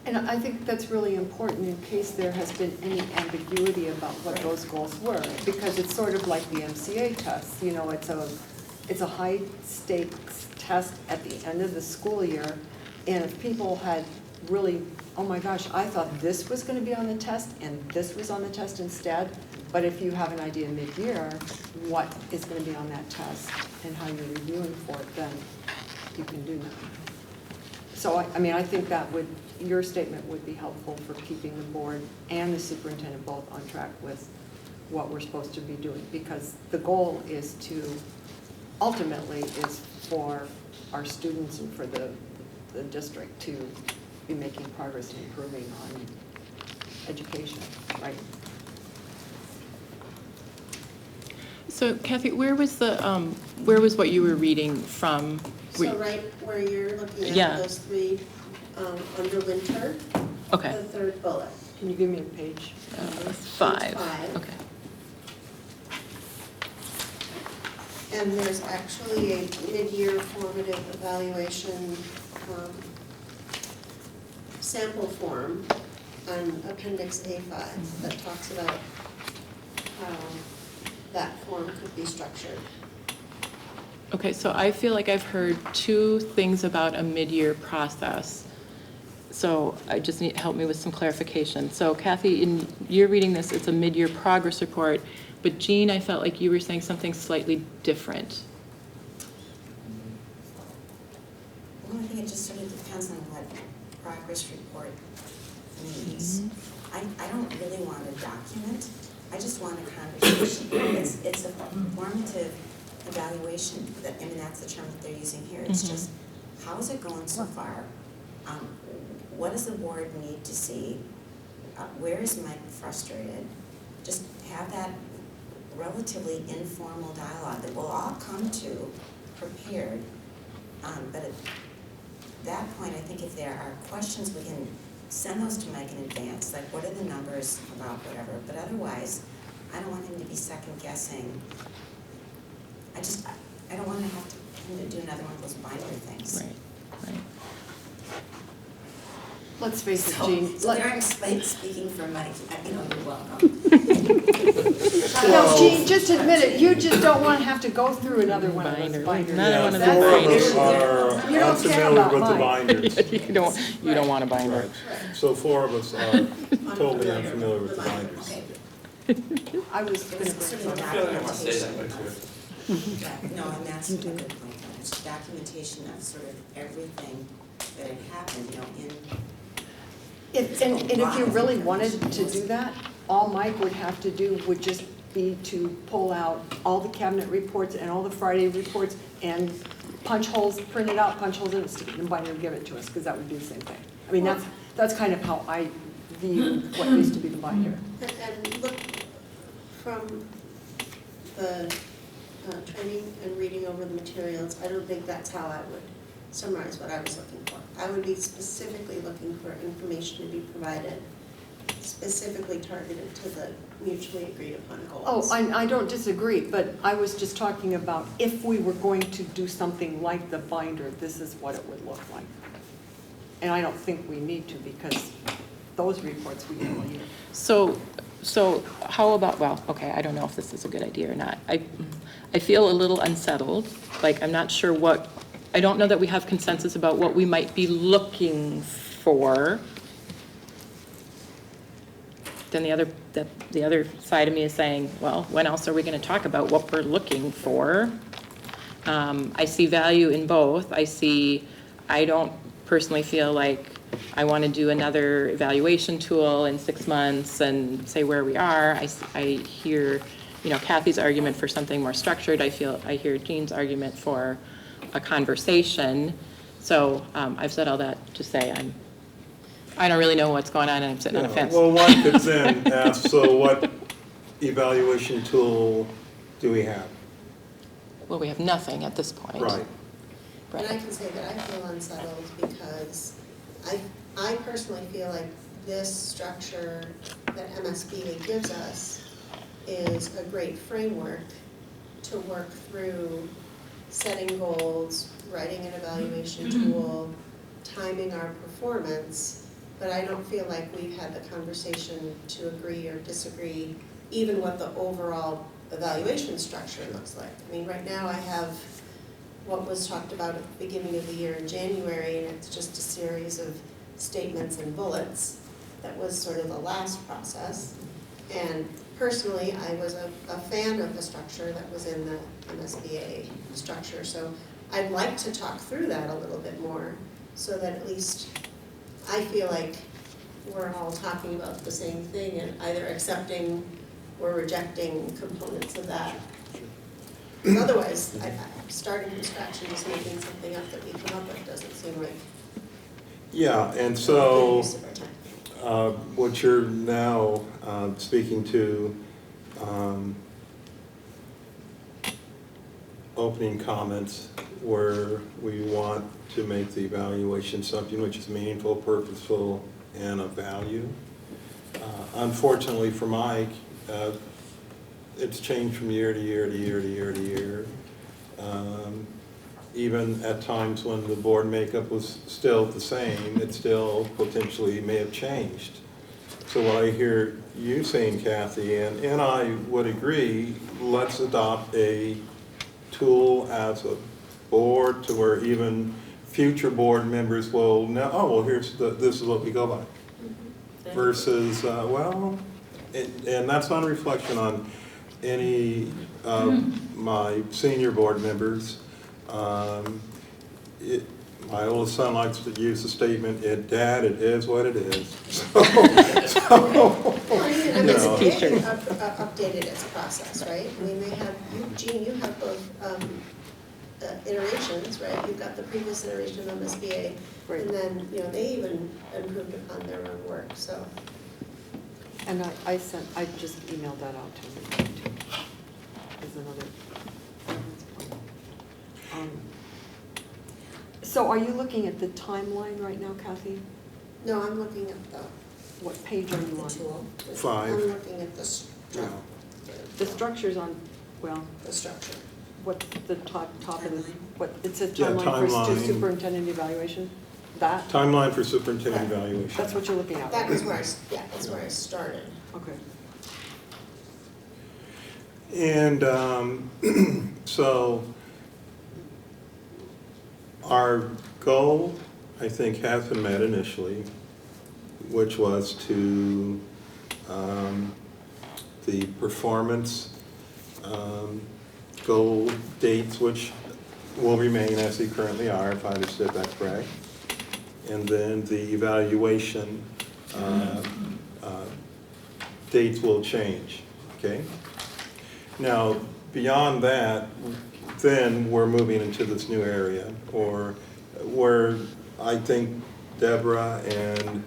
And I think that's really important in case there has been any ambiguity about what those goals were, because it's sort of like the MCA test, it's a high stakes test at the end of the school year, and if people had really, oh my gosh, I thought this was gonna be on the test and this was on the test instead, but if you have an idea mid-year what is gonna be on that test and how you're reviewing for it, then you can do that. So, I think that your statement would be helpful for keeping the board and the superintendent both on track with what we're supposed to be doing, because the goal is ultimately is for our students and for the district to be making progress and improving on education, right? So Kathy, where was what you were reading from? So right where you're looking Yeah. at those three, under winter, Okay. the third bullet. Can you give me a page? 5. five. Okay. And there's actually a mid-year formative evaluation sample form on Appendix A5 that talks about how that form could be structured. Okay, so I feel like I've heard 2 things about a mid-year process. So I just need help me with some clarification. So Kathy, you're reading this, it's a mid-year progress report, but Jean, I felt like you were saying something slightly different. Well, I think it just sort of depends on what progress report means. I don't really want a document, I just want a conversation. It's a formative evaluation, that's the term that they're using here. It's just, how is it going so far? What does the board need to see? Where is Mike frustrated? Just have that relatively informal dialogue that we'll all come to prepared. But at that point, I think if there are questions, we can send those to Mike in advance, like what are the numbers about whatever. But otherwise, I don't want him to be second guessing. I don't want to have him to do another one of those binder things. Right. Let's face it, So, Jean. so there I'm speaking for Mike, you're welcome. No, Jean, just admit it, you just don't want to have to go through another one of those Binder. binders. Another one of That's those the binders. issue. Are You don't care unfamiliar about with the mine. binders. You don't want a binder. So 4 of us are totally unfamiliar with the binders. Okay. I was going to Sort bring of some. I feel like I want to say that way documentation. too. Yeah, no, and that's a good point, it's documentation of sort of everything that had happened, in. And if you really wanted to do that, all Mike would have to do would just be to pull out all the cabinet reports and all the Friday reports and punch holes, print it out, punch holes in it, stick it in the binder and give it to us, because that would be the same thing. I mean, that's kind of how I view what used to be the binder. And look, from the training and reading over the materials, I don't think that's how I would summarize what I was looking for. I would be specifically looking for information to be provided, specifically targeted to the mutually agreed upon goals. Oh, I don't disagree, but I was just talking about if we were going to do something like the binder, this is what it would look like. And I don't think we need to, because those reports we get all year. So how about, well, okay, I don't know if this is a good idea or not. I feel a little unsettled, like I'm not sure I don't know that we have consensus about what we might be looking for. Then the other side of me is saying, well, when else are we going to talk about what we're looking for? I see value in both. I don't personally feel like I want to do another evaluation tool in 6 months and say where we are. I hear you know, Kathy's argument for something more structured. I hear Jean's argument for a conversation. So I've said all that to say I don't really know what's going on, and I'm sitting on a fence. Well, one could then ask, so what evaluation tool do we have? Well, we have nothing at this point. Right. And I can say that I feel unsettled because I personally feel like this structure that MSBA gives us is a great framework to work through setting goals, writing an evaluation tool, timing our performance, but I don't feel like we've had the conversation to agree or disagree even what the overall evaluation structure looks like. I mean, right now I have what was talked about at the beginning of the year in January, and it's just a series of statements and bullets. That was sort of the last process. And personally, I was a fan of the structure that was in the MSBA structure. So I'd like to talk through that a little bit more so that at least I feel like we're all talking about the same thing and either accepting or rejecting components of that. Because otherwise, starting from scratch and just making something up that we come up with doesn't seem like Yeah, and good so use of our time. what you're now speaking to, opening comments where we want to make the evaluation something which is meaningful, purposeful, and of value. Unfortunately for Mike, it's changed from year to year to year to year to year. Even at times when the board makeup was still the same, it still potentially may have changed. So what I hear you saying, Kathy, and I would agree, let's adopt a tool as a board to where even future board members will know, oh, well, this is what we go by. Versus, and that's not a reflection on any of my senior board members. My oldest son likes to use the statement, Dad, it is what it is. So, MSBA updated its process, right? I mean, they have, Jean, you have both iterations, right? You've got the previous iteration of MSBA, Right. and then, they even improved upon their own work, so. And I just emailed that out to him too. As another reference point. So are you looking at the timeline right now, Kathy? No, I'm looking at the What page are you on? tool. 5. I'm looking at the Yeah. The structure's on, well, the structure. what's the top of the, what, it says Yeah, timeline for timeline. superintendent evaluation? That? Timeline for superintendent evaluation. That's what you're looking at, That right? was where that's where I started. Okay. And so our goal, I think, has been met initially, which was to the performance goal dates, which will remain as they currently are, if I understood that correct. And then the evaluation dates will change, okay? Now, beyond that, then we're moving into this new area, or where I think Deborah, and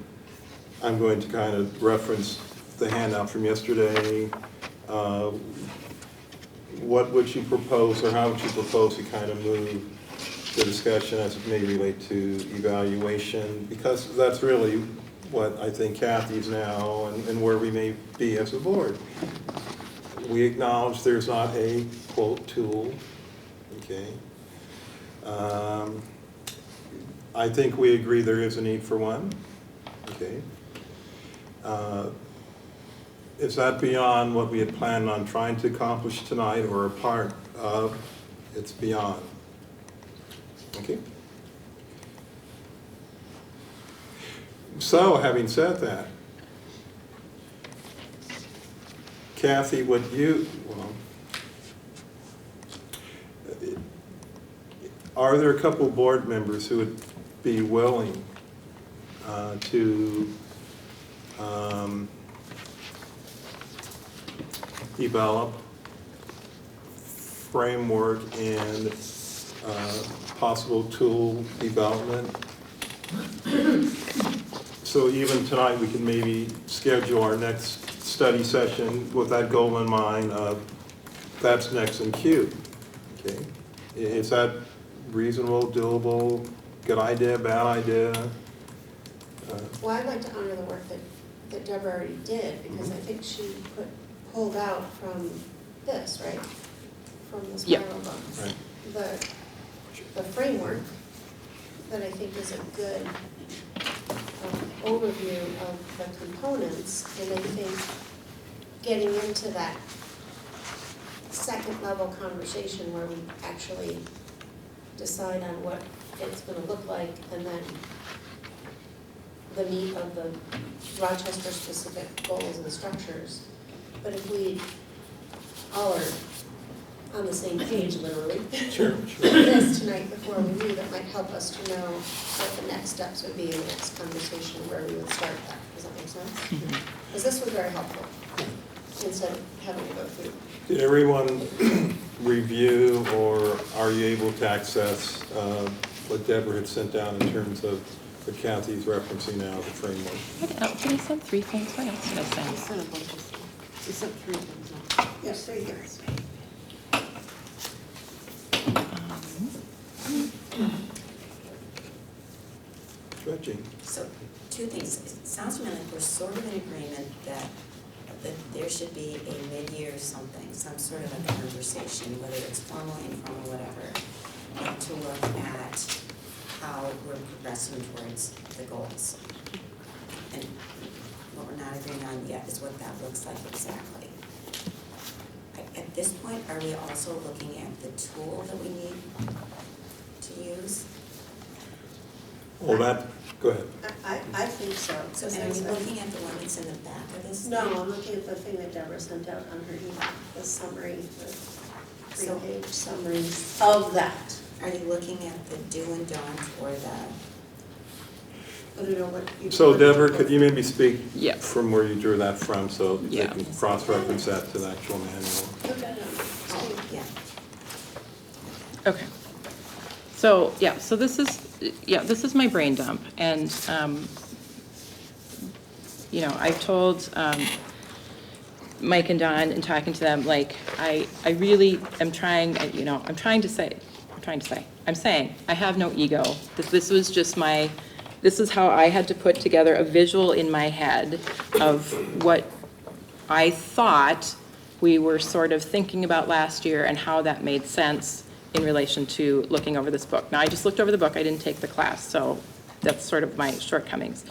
I'm going to kind of reference the handout from yesterday. What would you propose, or how would you propose to kind of move the discussion as it may relate to evaluation? Because that's really what I think Kathy's now and where we may be as a board. We acknowledge there's not a quote tool, okay? I think we agree there is a need for one, okay? Is that beyond what we had planned on trying to accomplish tonight, or a part of? It's beyond, okay? So, having said that, Kathy, would you, are there a couple of board members who would be willing to develop framework and possible tool development. So even tonight, we can maybe schedule our next study session with that goal in mind of that's next in queue. Okay, is that reasonable, doable, good idea, bad idea? Well, I'd like to honor the work that Deborah already did, because I think she pulled out from this, right? From the Yeah. spiral books. Right. The framework that I think is a good overview of the components, and I think getting into that second level conversation where we actually decide on what it's gonna look like, and then the meat of the Rochester specific goals and structures. But if we all are on the same page, literally, Sure. this tonight before we leave, it might help us to know what the next steps would be in the next conversation, where we would start that. Does that make sense? Because this was very helpful, instead of having to go through. Did everyone review, or are you able to access what Deborah had sent down in terms of what Kathy's referencing now, the framework? Did I send 3 things? What else did I You send? sent a bunch of stuff. You sent 3 things out. Yes, there you go. Stretching. So, 2 things. It sounds to me like we're sort of in agreement that there should be a mid-year something, some sort of a conversation, whether it's formal, informal, whatever, to look at how we're progressing towards the goals. And what we're not agreeing on yet is what that looks like exactly. At this point, are we also looking at the tool that we need to use? Well, that, go ahead. I think so. So, and are we looking at the one that's in the back of this? No, I'm looking at the thing that Deborah sent out on her email, the summary, the So- 3-page summary of that. Are you looking at the do and don't or the? I don't know what you. So Deborah, could you maybe speak Yeah. from where you drew that from, so they Yeah. can cross-reference that to the actual manual? Put that on. Oh, yeah. Okay. So, yeah, so this is my brain dump, and, I've told Mike and Don, in talking to them, like, I really am trying, I'm saying, I have no ego. This was just this is how I had to put together a visual in my head of what I thought we were sort of thinking about last year and how that made sense in relation to looking over this book. Now, I just looked over the book, I didn't take the class, so that's sort of my shortcomings.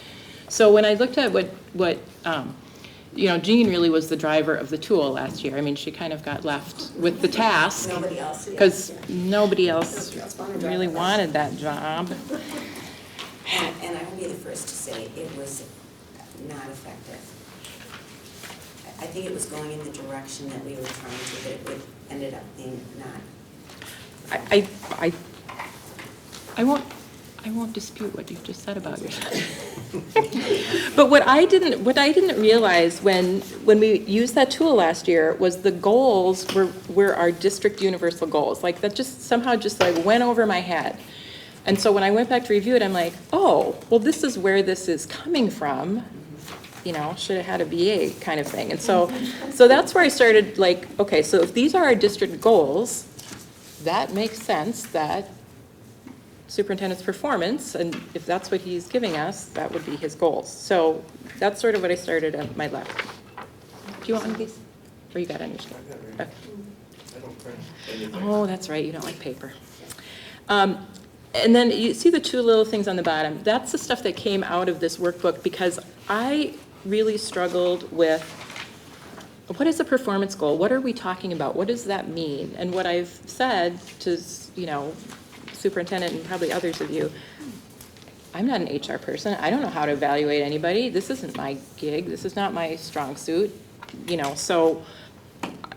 So when I looked at what Jean really was the driver of the tool last year. I mean, she kind of got left with the task. Nobody else. Because nobody else wanted really wanted that job. And I will be the first to say it was not effective. I think it was going in the direction that we were trying to, but it ended up being not. I won't dispute what you've just said about yourself. But what I didn't realize when we used that tool last year was the goals were our district universal goals. Like that just somehow just like went over my head. And so when I went back to review it, I'm like, oh, well, this is where this is coming from. Should have had a BA kind of thing. And so that's where I started like, okay, so if these are our district goals, that makes sense that superintendent's performance, and if that's what he's giving us, that would be his goals. So that's sort of what I started at my left. Do you want one of these? Or you got it on your screen? Okay. Oh, that's right, you don't like paper. And then you see the 2 little things on the bottom. That's the stuff that came out of this workbook because I really struggled with what is a performance goal? What are we talking about? What does that mean? And what I've said to, superintendent and probably others of you, I'm not an HR person. I don't know how to evaluate anybody. This isn't my gig. This is not my strong suit, so,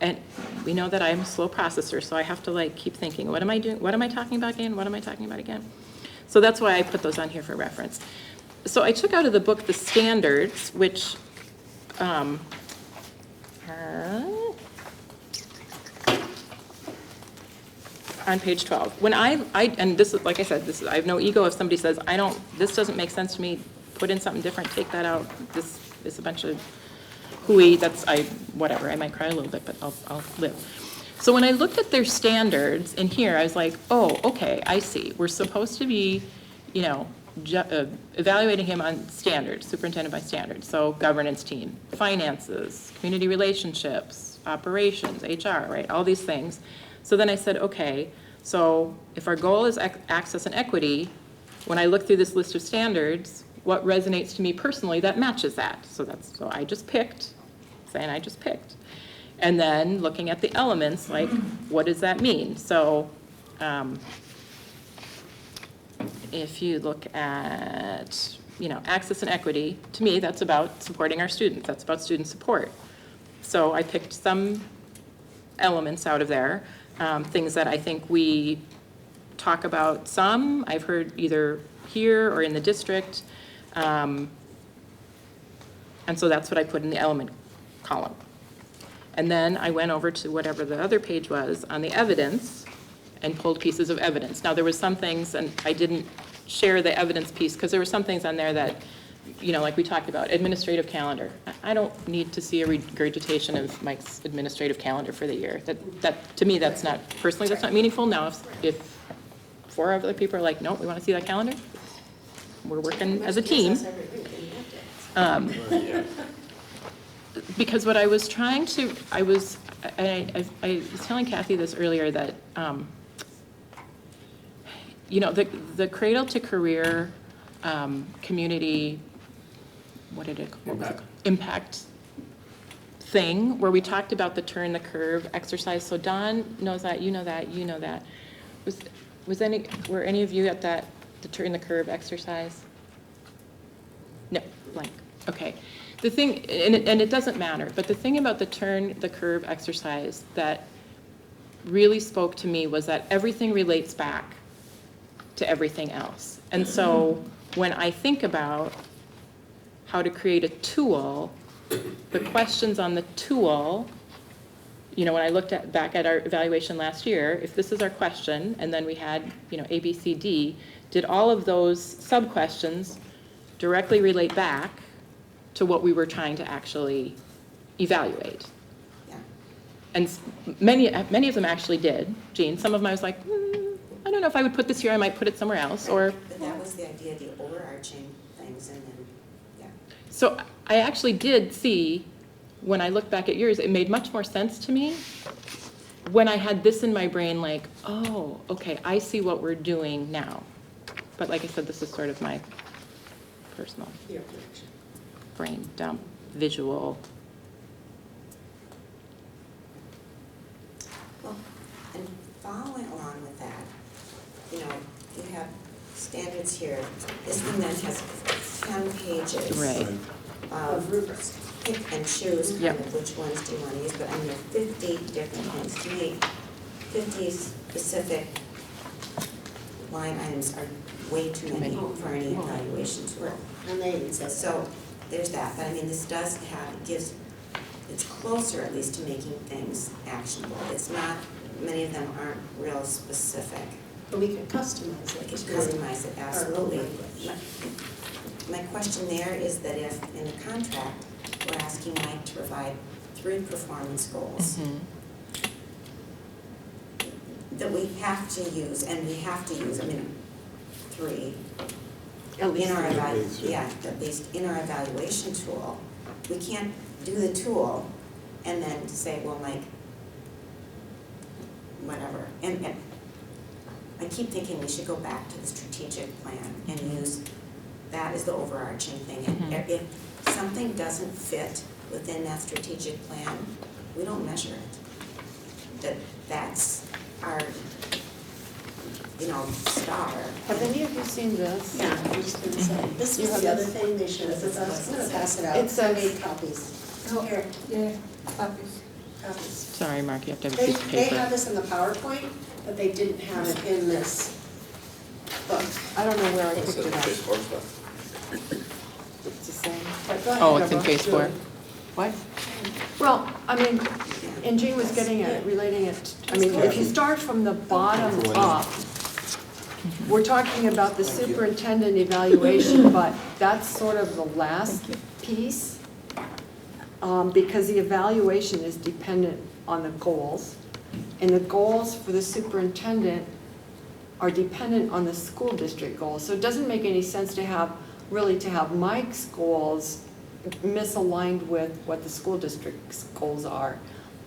and we know that I'm a slow processor, so I have to keep thinking, what am I doing? What am I talking about again? What am I talking about again? So that's why I put those on here for reference. So I took out of the book the standards, which on page 12. When and this is, like I said, this is, I have no ego if somebody says, this doesn't make sense to me, put in something different, take that out, this is a bunch of hooey, whatever, I might cry a little bit, but I'll live. So when I looked at their standards in here, I was like, oh, okay, I see. We're supposed to be, evaluating him on standards, superintendent by standards. So governance team, finances, community relationships, operations, HR, right, all these things. So then I said, okay, so if our goal is access and equity, when I look through this list of standards, what resonates to me personally that matches that? So I just picked, And then looking at the elements, like, what does that mean? So if you look at, access and equity, to me, that's about supporting our students. That's about student support. So I picked some elements out of there, things that I think we talk about some, I've heard either here or in the district. And so that's what I put in the element column. And then I went over to whatever the other page was on the evidence and pulled pieces of evidence. Now, there were some things, and I didn't share the evidence piece because there were some things on there that, like we talked about, administrative calendar. I don't need to see a regurgitation of Mike's administrative calendar for the year. That to me, that's not meaningful. Now, if 4 other people are like, no, we want to see that calendar, we're working as a team. Because what I was trying to, I was telling Kathy this earlier that, the cradle to career community, what was it called? Impact thing, where we talked about the turn the curve exercise. So Dawn knows that, you know that. Were any of you at the turn the curve exercise? No, blank. Okay. The thing, and it doesn't matter, but the thing about the turn the curve exercise that really spoke to me was that everything relates back to everything else. And so when I think about how to create a tool, the questions on the tool, when I looked back at our evaluation last year, if this is our question, and then we had, A, B, C, D, did all of those sub-questions directly relate back to what we were trying to actually evaluate? Yeah. And many of them actually did, Jean. Some of them I was like, I don't know if I would put this here, I might put it somewhere else, or. But that was the idea, the overarching things, and then, yeah. So I actually did see, when I looked back at yours, it made much more sense to me when I had this in my brain, like, oh, okay, I see what we're doing now. But like I said, this is sort of my personal brain dump, visual. Well, and following along with that, you have standards here. This one then has 10 pages. Right. Of rubrics. Pick and choose kind of which ones do you want to use, but I mean, there are 50 different things. To me, 50 specific line items are way too many for any evaluation tool. And they even said So there's that, but I mean, this does it's closer at least to making things actionable. It's not, many of them aren't real specific. But we can customize it. We can customize it, absolutely. My question there is that if in the contract, we're asking Mike to provide 3 performance goals that we have to use, and we have to use, 3 At least in our three. at least in our evaluation tool. We can't do the tool and then say, well, Mike, whatever. And I keep thinking we should go back to the strategic plan and use that as the overarching thing. And if something doesn't fit within that strategic plan, we don't measure it. That's our, star. Have any of you seen this? Yeah, I'm just gonna say, this was the other thing they should have with us. I'm gonna pass it out. It says- I made copies. Here, Yeah, copies. copies. Sorry, Mark, you have to have a They piece of have paper. this in the PowerPoint, but they didn't have it in this book. I don't know where I What's picked the it up. phase 4 stuff? It's the same. But go ahead, Oh, it's in Deborah. phase 4? What? Well, I mean, and Jean was getting at, relating it, I mean, if you start from the bottom up, we're talking about the superintendent evaluation, but that's sort of the last piece. Because the evaluation is dependent on the goals. And the goals for the superintendent are dependent on the school district goals. So it doesn't make any sense to have Mike's goals misaligned with what the school district's goals are.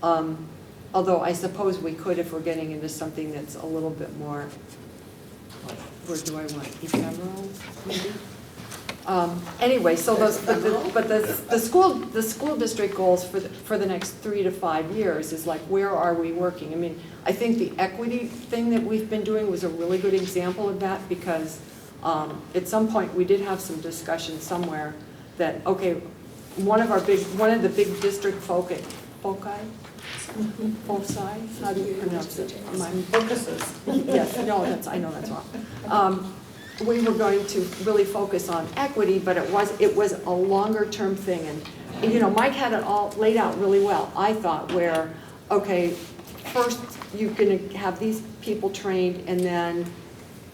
Although I suppose we could if we're getting into something that's a little bit more, where do I want, ephemeral, maybe? Anyway, so the school district goals for the next 3 to 5 years is like, where are we working? I mean, I think the equity thing that we've been doing was a really good example of that, because at some point we did have some discussion somewhere that, okay, one of the big district foci, how do you pronounce it? Focuses. Yes, no, I know that's wrong. We were going to really focus on equity, but it was a longer term thing. And you know, Mike had it all laid out really well, I thought, where, okay, first you're gonna have these people trained, and then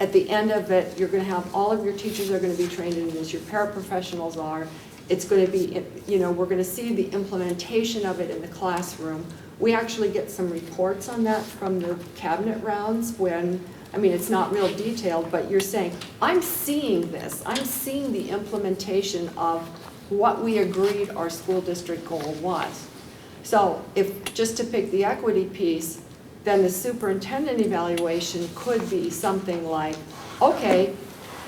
at the end of it, you're gonna have all of your teachers are gonna be trained in this, your paraprofessionals are. It's gonna be, you know, we're gonna see the implementation of it in the classroom. We actually get some reports on that from the cabinet rounds when, I mean, it's not real detailed, but you're saying, I'm seeing this. I'm seeing the implementation of what we agreed our school district goal was. So if, just to pick the equity piece, then the superintendent evaluation could be something like, okay,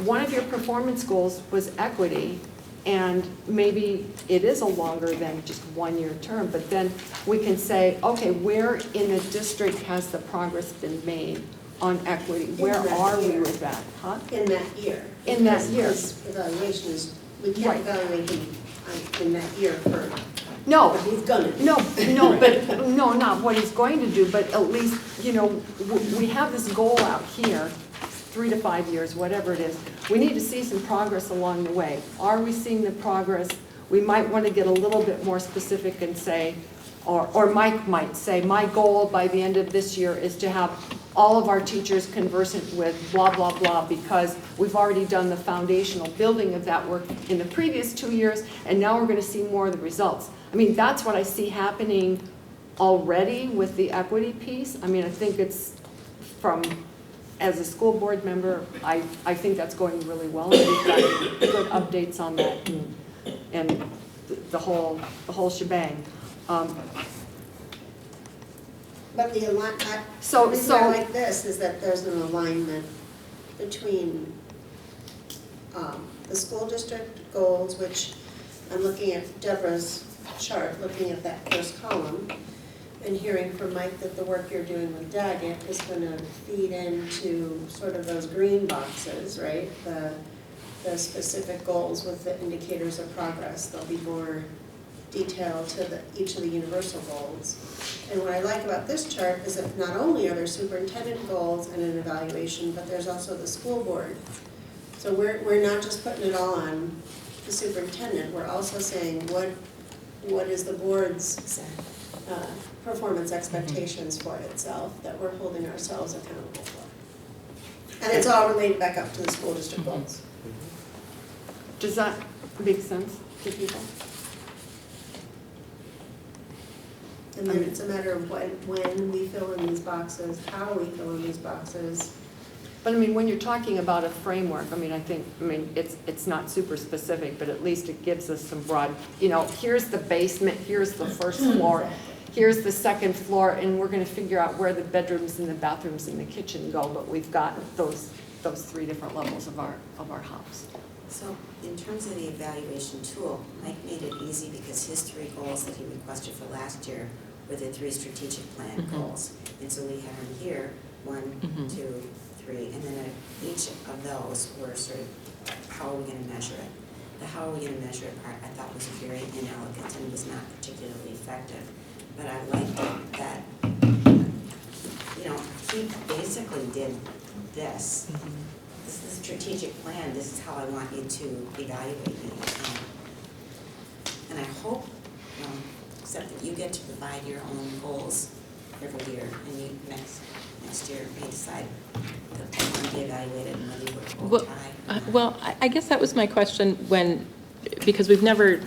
one of your performance goals was equity, and maybe it is a longer than just 1 year term, but then we can say, okay, where in the district has the progress been made on equity? Where are we with that? Huh? In that year. In that year. Because evaluation is, we can't Right. evaluate him in that year for No, what he's gonna do. no, not what he's going to do, but at least, you know, we have this goal out here, 3 to 5 years, whatever it is. We need to see some progress along the way. Are we seeing the progress? We might want to get a little bit more specific and say, or Mike might say, my goal by the end of this year is to have all of our teachers conversant with blah, blah, blah, because we've already done the foundational building of that work in the previous 2 years, and now we're going to see more of the results. I mean, that's what I see happening already with the equity piece. I mean, I think it's from, as a school board member, I think that's going really well, and we've got good updates on that and the whole shebang. But the reason I like this is that there's an alignment between the school district goals, which I'm looking at Deborah's chart, looking at that first column, and hearing from Mike that the work you're doing with Daggett is gonna feed into sort of those green boxes, right? The specific goals with the indicators of progress. There'll be more detail to each of the universal goals. And what I like about this chart is that not only are there superintendent goals and an evaluation, but there's also the school board. So we're not just putting it all on the superintendent, we're also saying what is the board's performance expectations for itself that we're holding ourselves accountable for. And it's all related back up to the school district goals. Does that make sense to people? And then it's a matter of when we fill in these boxes, how we fill in these boxes. But I mean, when you're talking about a framework, I mean, it's not super specific, but at least it gives us some broad, you know, here's the basement, here's the first floor, here's the second floor, and we're gonna figure out where the bedrooms and the bathrooms and the kitchen go, but we've got those 3 different levels of our house. So in terms of the evaluation tool, Mike made it easy because his 3 goals that he requested for last year were the 3 strategic plan goals. And so we had them here, 1, 2, 3, and then each of those were sort of, how are we gonna measure it? The how are we gonna measure it part I thought was very inelegant and was not particularly effective. But I liked it that, you know, he basically did this. This is a strategic plan, this is how I want you to evaluate me. And I hope, except that you get to provide your own goals every year, and you, next year, may decide that they want to be evaluated and whether you were tie. Well, I guess that was my question when, because we've never,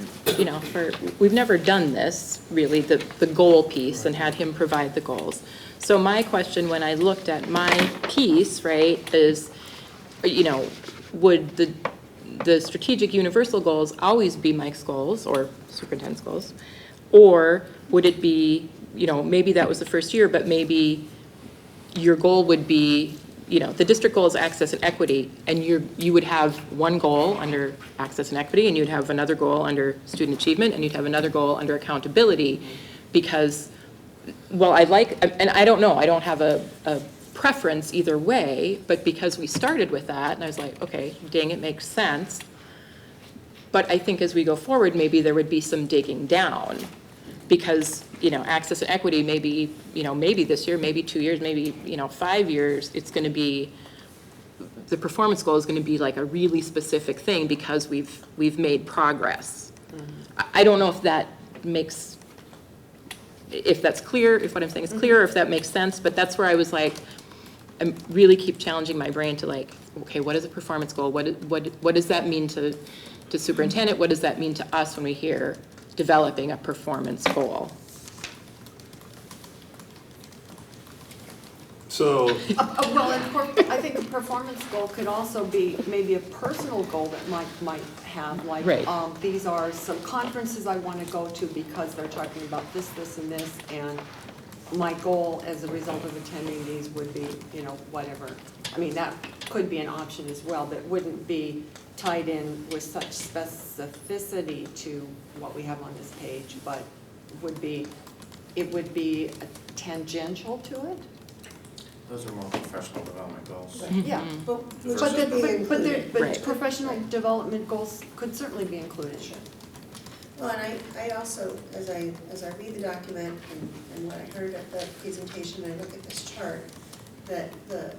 we've never done this, really, the goal piece and had him provide the goals. So my question, when I looked at my piece, right, is, would the strategic universal goals always be Mike's goals or superintendent's goals? Or would it be, maybe that was the first year, but maybe your goal would be, the district goal is access and equity, and you would have one goal under access and equity, and you'd have another goal under student achievement, and you'd have another goal under accountability, because, well, and I don't know, I don't have a preference either way, but because we started with that, and I was like, okay, dang, it makes sense. But I think as we go forward, maybe there would be some digging down, because, access and equity, maybe, maybe this year, maybe 2 years, maybe, 5 years, it's gonna be, the performance goal is gonna be like a really specific thing because we've made progress. I don't know if that makes, if that's clear, if what I'm saying is clear, or if that makes sense, but that's where I was like, I really keep challenging my brain to like, okay, what is a performance goal? What does that mean to superintendent? What does that mean to us when we hear developing a performance goal? So, Well, I think a performance goal could also be maybe a personal goal that Mike might have, like, Right. These are some conferences I want to go to because they're talking about this, this, and this, and my goal as a result of attending these would be, whatever. I mean, that could be an option as well, but wouldn't be tied in with such specificity to what we have on this page, but it would be tangential to it. Those are more professional development goals. Yeah, But which but, should be included. Right. professional development goals could certainly be included. Well, and I also, as I read the document and what I heard at the presentation, I look at this chart, that the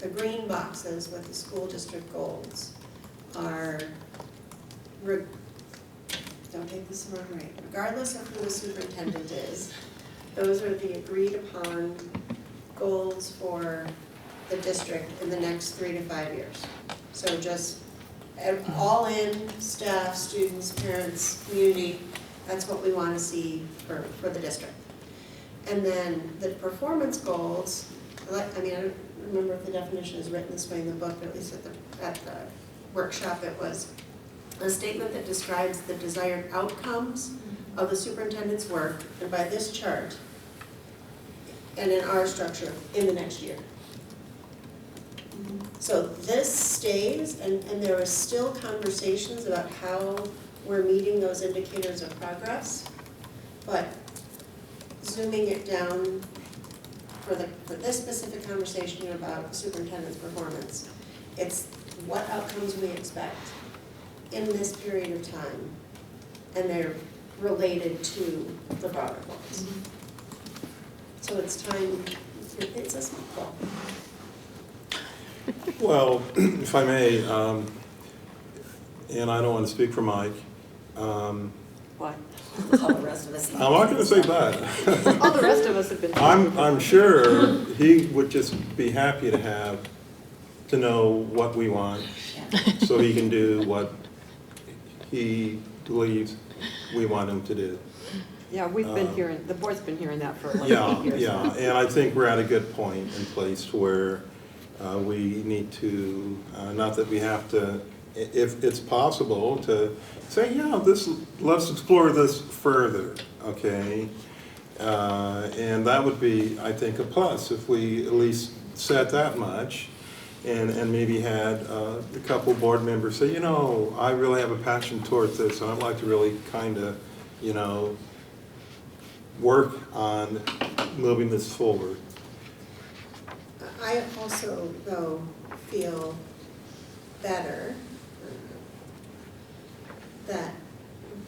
green boxes with the school district goals are, don't take this the wrong way, regardless of who the superintendent is, those are the agreed upon goals for the district in the next 3 to 5 years. So just all in, staff, students, parents, community, that's what we want to see for the district. And then the performance goals, I don't remember if the definition is written this way in the book, but at least at the workshop it was a statement that describes the desired outcomes of the superintendent's work, and by this chart, and in our structure, in the next year. So this stays, and there are still conversations about how we're meeting those indicators of progress, but zooming it down for this specific conversation about superintendent's performance, it's what outcomes we expect in this period of time, and they're related to the broader goals. So it's time, it's a small goal. well, if I may, and I don't want to speak for Mike, What? All the rest of us. I'm not going to say that. All the rest of us have been. I'm sure he would just be happy to know what we want, so he can do what he believes we want him to do. Yeah, we've been hearing, the board's been hearing that for like 8 Yeah, years. yeah, and I think we're at a good point in place where we need to, not that we have to, if it's possible, to say, yeah, let's explore this further, okay? And that would be, I think, a plus if we at least said that much, and maybe had a couple board members say, I really have a passion towards this, and I'd like to really kind of, work on moving this forward. I also, though, feel better that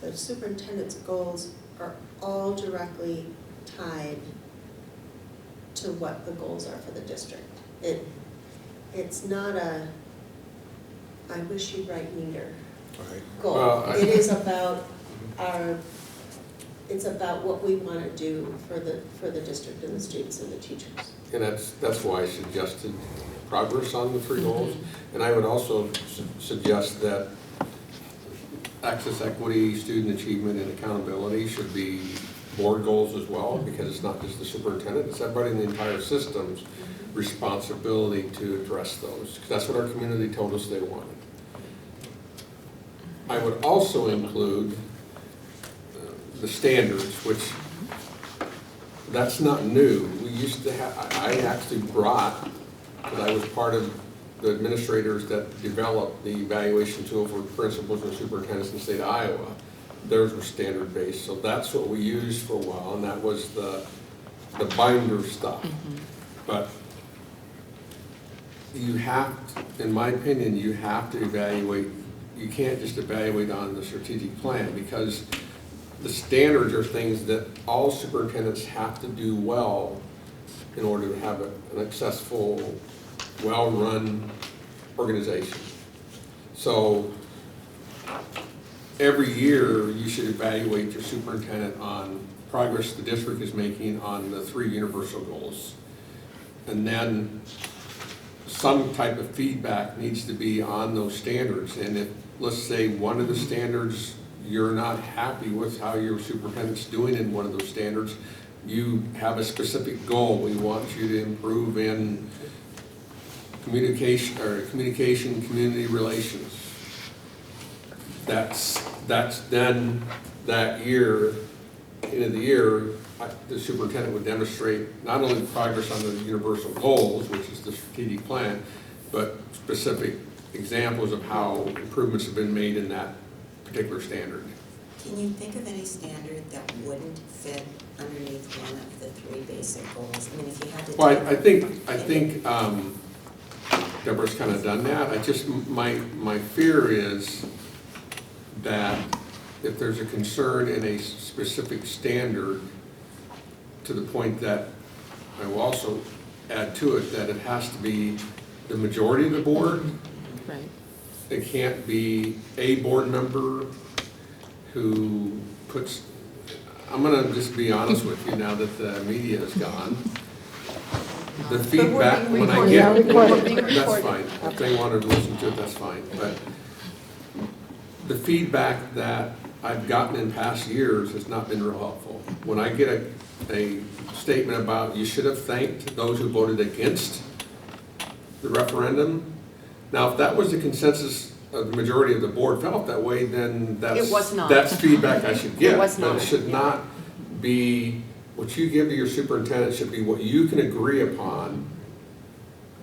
the superintendent's goals are all directly tied to what the goals are for the district. It's not a, I wish you'd write neater Right. goal. Well, It is about our It's about what we want to do for the district and the students and the teachers. And that's why I suggested progress on the 3 goals. And I would also suggest that access, equity, student achievement, and accountability should be board goals as well, because it's not just the superintendent, it's everybody in the entire system's responsibility to address those. 'Cause that's what our community told us they wanted. I would also include the standards, which that's not new. We used to have, I actually brought, because I was part of the administrators that developed the evaluation tool for principals and superintendents in the state of Iowa. Theirs were standard-based, so that's what we used for a while, and that was the binder stuff. But you have, in my opinion, you have to evaluate, you can't just evaluate on the strategic plan, because the standards are things that all superintendents have to do well in order to have an successful, well-run organization. So every year, you should evaluate your superintendent on progress the district is making on the 3 universal goals. And then some type of feedback needs to be on those standards. And if, let's say, one of the standards, you're not happy with how your superintendent's doing in one of those standards, you have a specific goal. We want you to improve in communication, community relations. That's then that year, end of the year, the superintendent would demonstrate not only progress on the universal goals, which is the strategic plan, but specific examples of how improvements have been made in that particular standard. Can you think of any standard that wouldn't fit underneath one of the 3 basic goals? I mean, if you had to. Well, I think Deborah's kind of done that. My fear is that if there's a concern in a specific standard, to the point that I will also add to it that it has to be the majority of the board. Right. It can't be a board member who puts, I'm gonna just be honest with you now that the media is gone. The feedback, being when I recorded. get, We're being that's recorded. fine. If they wanted to listen to it, that's fine. But the feedback that I've gotten in past years has not been real helpful. When I get a statement about you should have thanked those who voted against the referendum. Now, if that was the consensus of the majority of the board felt that way, then It was not. that's feedback I should get. It was But not. it should not be, what you give to your superintendent should be what you can agree upon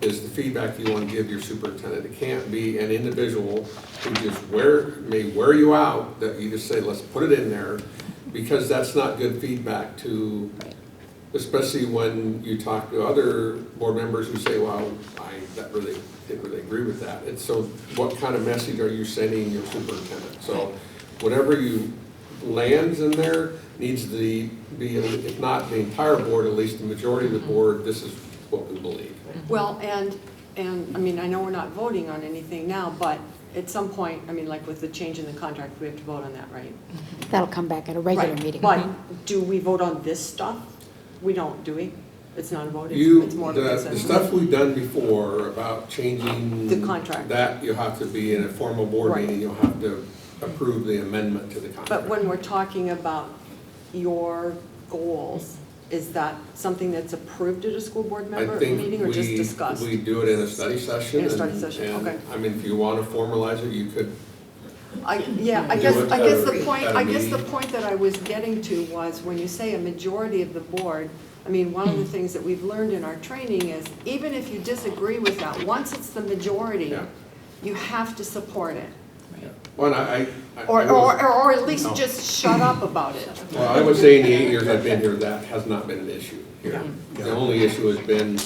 is the feedback you want to give your superintendent. It can't be an individual who just may wear you out, that you just say, let's put it in there, because that's not good feedback to, especially when you talk to other board members who say, well, didn't really agree with that. And so what kind of message are you sending your superintendent? So whatever you lands in there needs to be, if not the entire board, at least the majority of the board, this is what we believe. Well, and I mean, I know we're not voting on anything now, but at some point, I mean, like with the change in the contract, we have to vote on that, right? That'll come back at a regular Right. meeting. But do we vote on this stuff? We don't, do we? It's not a vote, it's more of a The consensus. stuff we've done before about changing. The contract. That you'll have to be in a formal board Right. meeting, you'll have to approve the amendment to the contract. But when we're talking about your goals, is that something that's approved at a school board member meeting or just discussed? We do it in a study session. In a study session, and, okay. I mean, if you want to formalize it, you could. I Do guess it the at point, a I guess the meeting. point that I was getting to was when you say a majority of the board, I mean, one of the things that we've learned in our training is even if you disagree with that, once it's the majority, Yeah. you have to support it. Well, I Or at least No. just shut up about it. well, I would say in the 8 years I've been here, that has not been an issue here. Yeah. The only issue has been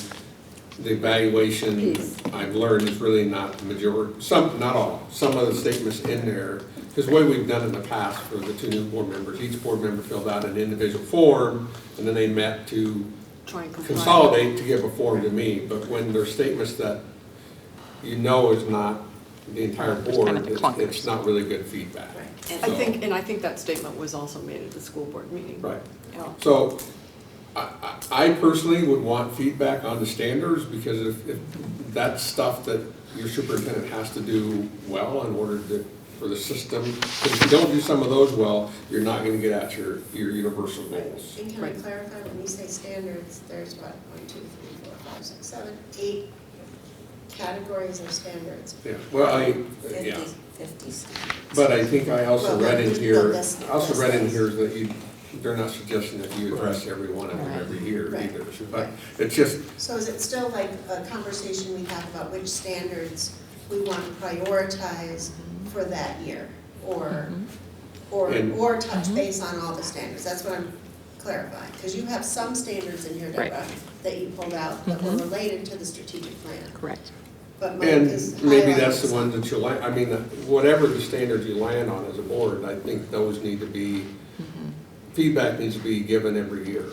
the evaluation. Piece. I've learned is really not the majority, not all, some of the statements in there. Because the way we've done it in the past for the 2 new board members, each board member filled out an individual form, and then they met to Try and comply. consolidate to give a form to me. But when there's statements that you know is not the entire There's board, kind of the clunkers. it's not really good feedback. And So- I think that statement was also made at the school board meeting. Right. Yeah. So I personally would want feedback on the standards, because if that's stuff that your superintendent has to do well in order for the system, if you don't do some of those well, you're not gonna get at your universal goals. And can I Right. clarify, when you say standards, there's what, 1, 2, 3, 4, 5, 6, 7, 8 categories of standards? Yeah, well, yeah. 50 students. But I think I also Well, read in the here, list- I also list read in is- here that they're not suggesting that you address every one of them Right. every year Right. either. But it's just, So is it still like a conversation we have about which standards we want to prioritize for that year? Or, And- or touch base on all the standards? That's what I'm clarifying. Because you have some standards in here, Right. Deborah, that you pulled out that were related to the strategic plan. Correct. But Mike is and maybe that's the highlighting one that you land, I mean, whatever the standards you land on as a board, I think those need to be, feedback needs to be given every year.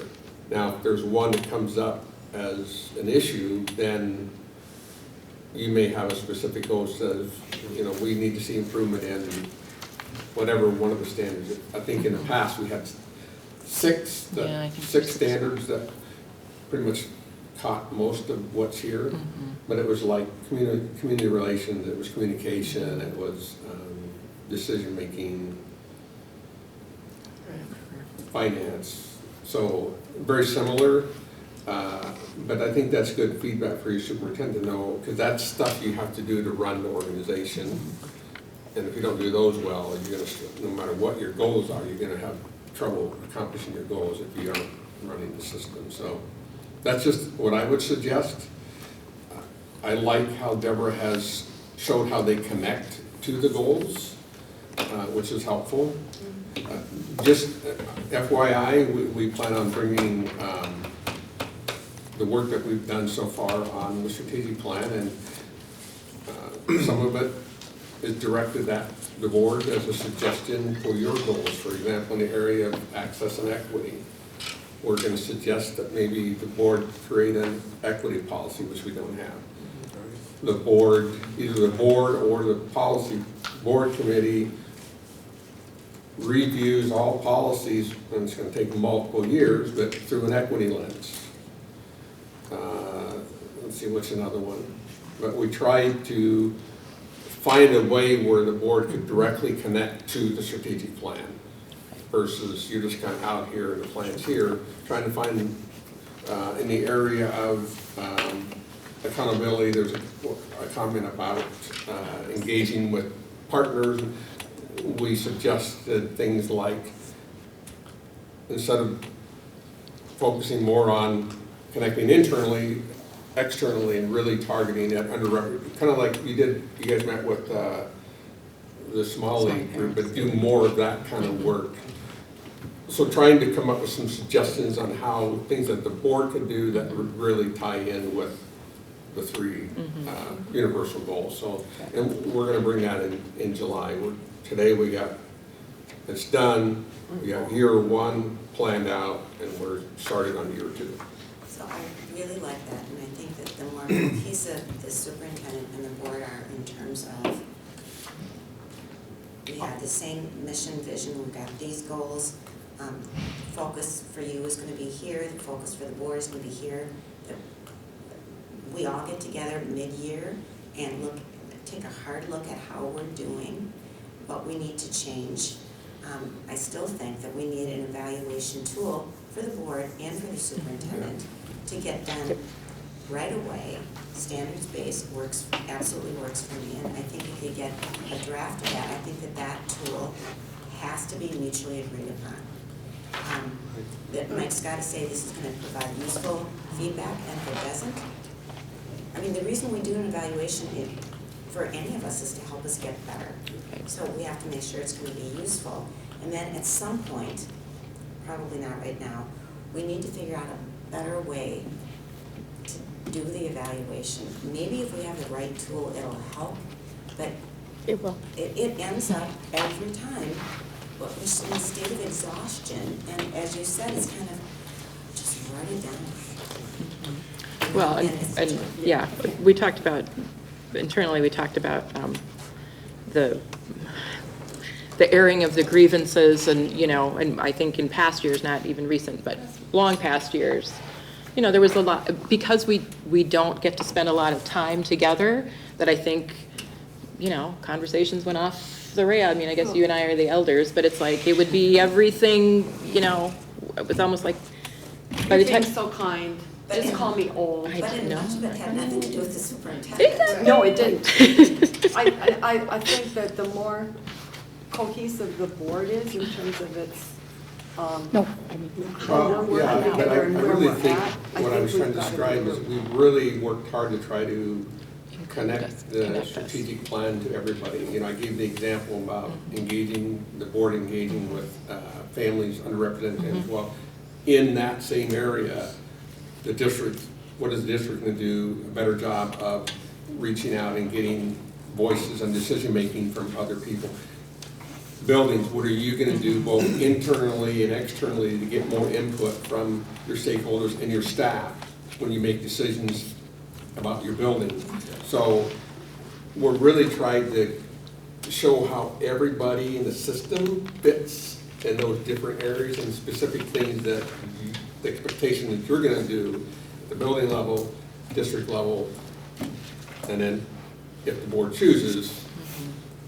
Now, if there's one that comes up as an issue, then you may have a specific goal that says, we need to see improvement in whatever one of the standards. I think in the past, we had six Yeah, I think six there's standards that pretty much caught most of what's here. Mm-hmm. But it was like community relations, it was communication, it was decision-making, finance. So very similar, but I think that's good feedback for your superintendent to know, because that's stuff you have to do to run the organization. And if you don't do those well, you're gonna, no matter what your goals are, you're gonna have trouble accomplishing your goals if you aren't running the system. So that's just what I would suggest. I like how Deborah has showed how they connect to the goals, which is helpful. Just FYI, we plan on bringing the work that we've done so far on the strategic plan, and some of it is directed at the board as a suggestion for your goals. For example, in the area of access and equity, we're going to suggest that maybe the board create an equity policy, which we don't have. The board, either the board or the policy board committee reviews all policies, and it's going to take multiple years, but through an equity lens. Let's see, what's another one? But we tried to find a way where the board could directly connect to the strategic plan versus you're just kind of out here and the plan's here, trying to find in the area of accountability. There's a comment about engaging with partners. We suggested things like, instead of focusing more on connecting internally, externally, and really targeting that underrepresented, kind of like you guys met with the small league group, but do more of that kind of work. So trying to come up with some suggestions on how things that the board could do that would really tie in with the three universal goals. So, and we're gonna bring that in July. Today it's done, we got year one planned out, and we're started on year two. So I really like that, and I think that the more cohesive the superintendent and the board are in terms of, we have the same mission, vision, we've got these goals, focus for you is gonna be here, the focus for the board is gonna be here. We all get together mid-year and take a hard look at how we're doing, what we need to change. I still think that we need an evaluation tool for the board and for the superintendent to get done right away. Standards-based absolutely works for me, and I think if you get a draft of that, I think that tool has to be mutually agreed upon. That Mike's got to say this is going to provide useful feedback, and if it doesn't, I mean, the reason we do an evaluation for any of us is to help us get better. So we have to make sure it's going to be useful. And then at some point, probably not right now, we need to figure out a better way to do the evaluation. Maybe if we have the right tool, it'll help, but It will. it ends up every time in a state of exhaustion. And as you said, it's kind of just write it down. Well, and yeah, internally, we talked about the airing of the grievances and, and I think in past years, not even recent, but long past years, there was a lot, because we don't get to spend a lot of time together, that I think, conversations went off the rail. I mean, I guess you and I are the elders, but it's like, it would be everything, it was almost like, by the You're time. being so kind. Just call me old. I But don't in know. much of it had nothing to do with the superintendent. Exactly. No, it didn't. I think that the more cohesive the board is in terms of its, No, I mean, how we're working Yeah, but I together and where really we're think at, what I was we've trying to got describe is we really worked hard to try to connect the Connect us. strategic plan to everybody. I gave the example about engaging, the board engaging with families, underrepresented families. Well, in that same area, the district, what is the district going to do a better job of reaching out and getting voices and decision-making from other people? Buildings, what are you going to do both internally and externally to get more input from your stakeholders and your staff when you make decisions about your building? So we're really trying to show how everybody in the system fits in those different areas and specific things that the expectation that you're going to do at the building level, district level, and then if the board chooses,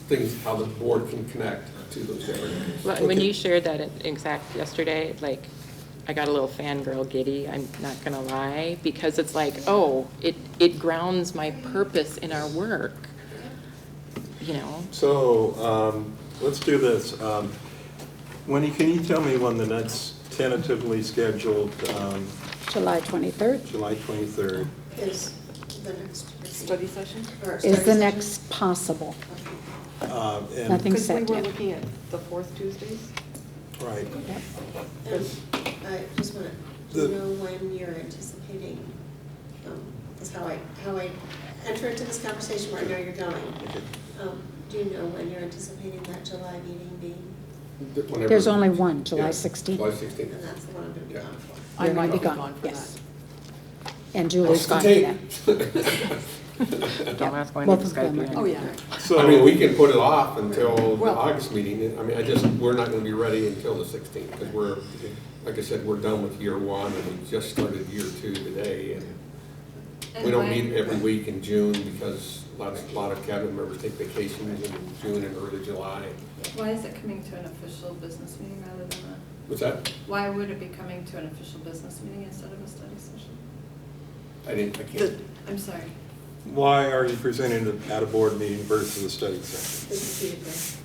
things, how the board can connect to those different areas. Well, when you shared that exact yesterday, like, I got a little fangirl giddy, I'm not gonna lie, because it's like, oh, it grounds my purpose in our work, So, let's do this. Wendy, can you tell me when the next tentatively scheduled, July 23rd July 23rd? Is the next. study session? Or is study the session? next possible. And- Nothing Because we set were yet. looking at the fourth Tuesdays. Right. Yep. And I just want to, do you know when you're anticipating, is how I enter into this conversation where I know you're going. Do you know when you're anticipating that July meeting being? Whenever- There's only one, July Yeah, 16th. July 16th. And that's the one I'm going to be Yeah. gone for. You're going to be I'll gone, for yes. that. And Julie's gone for that. Don't ask when Both to of them Skype are- you. Oh, yeah. So, I mean, we can put it off until the Well- August meeting. I mean, we're not gonna be ready until the 16th, because we're, like I said, we're done with year one, and we just started year two today, and we don't meet every week in June, because a lot of cabinet members take vacations in June and early July. Why is it coming to an official business meeting rather than a, What's that? why would it be coming to an official business meeting instead of a study session? I can't. I'm sorry. why are you presenting it at a board meeting versus a study session? This is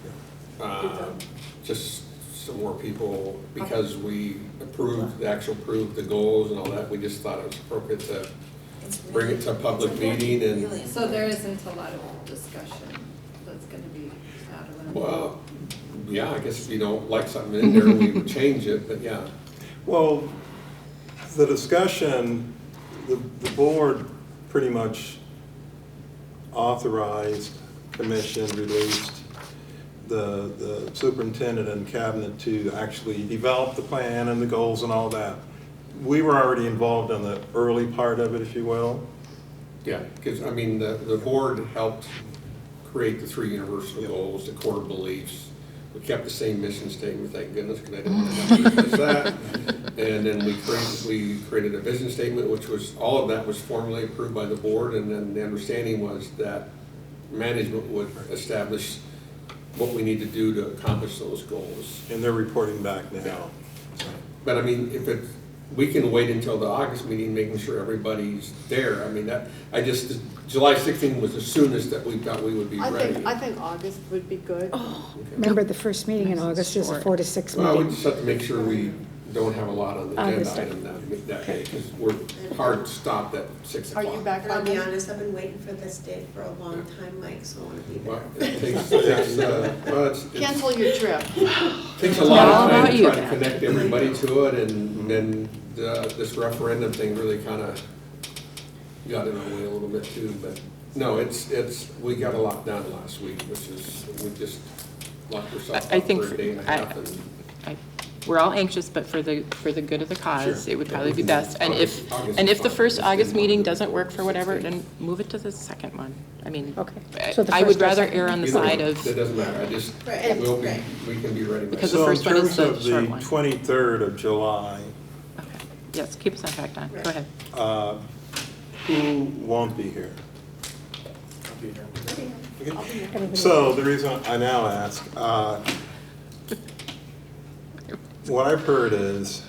Just some more people, because we approved the goals and all that, we just thought it was appropriate to It's bring it to a public it's important, meeting and- really So there important. isn't a lot of discussion that's gonna be out of it? Well, yeah, I guess if you don't like something in there, we would change it, but yeah. Well, the discussion, the board pretty much authorized, commissioned, released the superintendent and cabinet to actually develop the plan and the goals and all that. We were already involved in the early part of it, if you will. Yeah, because, I mean, the board helped create the 3 universal goals, the core beliefs. We kept the same mission statement, thank goodness, because I didn't want to have to replace that. And then we created a vision statement, which was, all of that was formally approved by the board, and then the understanding was that management would establish what we need to do to accomplish those goals. And they're reporting back now. Yeah. But I mean, we can wait until the August meeting, making sure everybody's there. I mean, July 16th was the soonest that we thought we would be ready. I think August would be good. Remember, the first meeting in August is a 4 to 6 Well, we meeting. just have to make sure we don't have a lot on the agenda August. item that day, because we're hard stopped at 6 Are o'clock. you back And by I'll be then? honest, I've been waiting for this day for a long time, Mike, so I want to be Well, there. it takes, Cancel your trip. takes a lot All of time about to you, try to Matt. connect everybody to it, and then this referendum thing really kind of got in our way a little bit too, but no, we got a lot done last week, which is, we just locked ourselves I up think for a day and a half. And we're all anxious, but for the good of the cause, Sure. it would probably be best. And if the first August meeting doesn't work for whatever, then move it to the second one. I mean, Okay. So the I would first or rather second? err on the Either side one. of, It doesn't matter, I just, Right, we'll be, right. we can be ready. by Because then. the first one is the So in short terms one. of the 23rd of July, okay, yes, keep us on track, Don, go ahead. who won't be here? I'll be here. Okay. Everybody- So the reason I now ask, what I've heard is,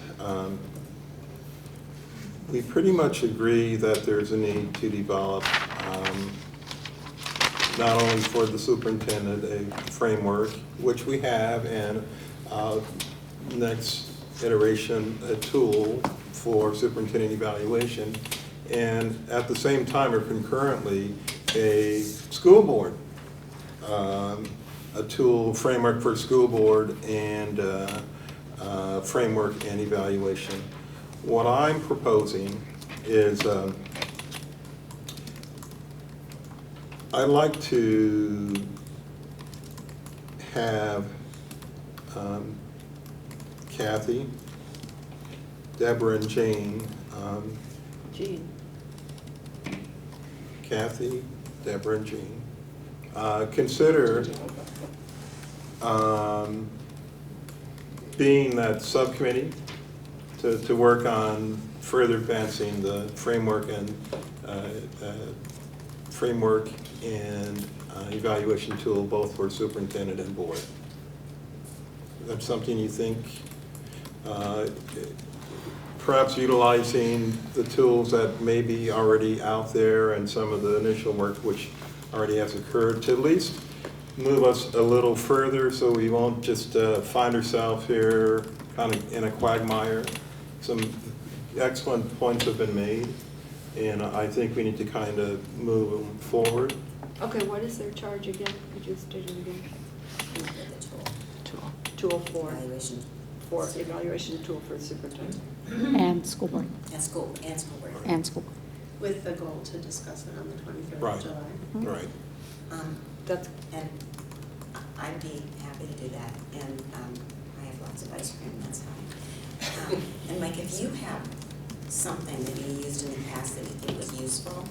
we pretty much agree that there's a need to develop, not only for the superintendent, a framework, which we have, and next iteration, a tool for superintendent evaluation, and at the same time or concurrently, a school board, a tool, framework for school board, and framework and evaluation. What I'm proposing is I'd like to have Kathy, Deborah, and Jane, Gee, Kathy, Deborah, and Jean, consider being that subcommittee to work on further advancing the framework and evaluation tool, both for superintendent and board. That's something you think, perhaps utilizing the tools that may be already out there and some of the initial work which already has occurred, to at least move us a little further so we won't just find ourselves here kind of in a quagmire. Some excellent points have been made, and I think we need to kind of move them forward. okay, what is their charge again? Could you state it again? Look at the tool, Tool for evaluation, evaluation tool for superintendent. And school board, and school board. and school board. With the goal to discuss it on the 23rd Right. of July. Right. That's, And I'd be happy to do that, and I have lots of ice cream, that's fine. And Mike, if you have something that you used in the past that you think was useful,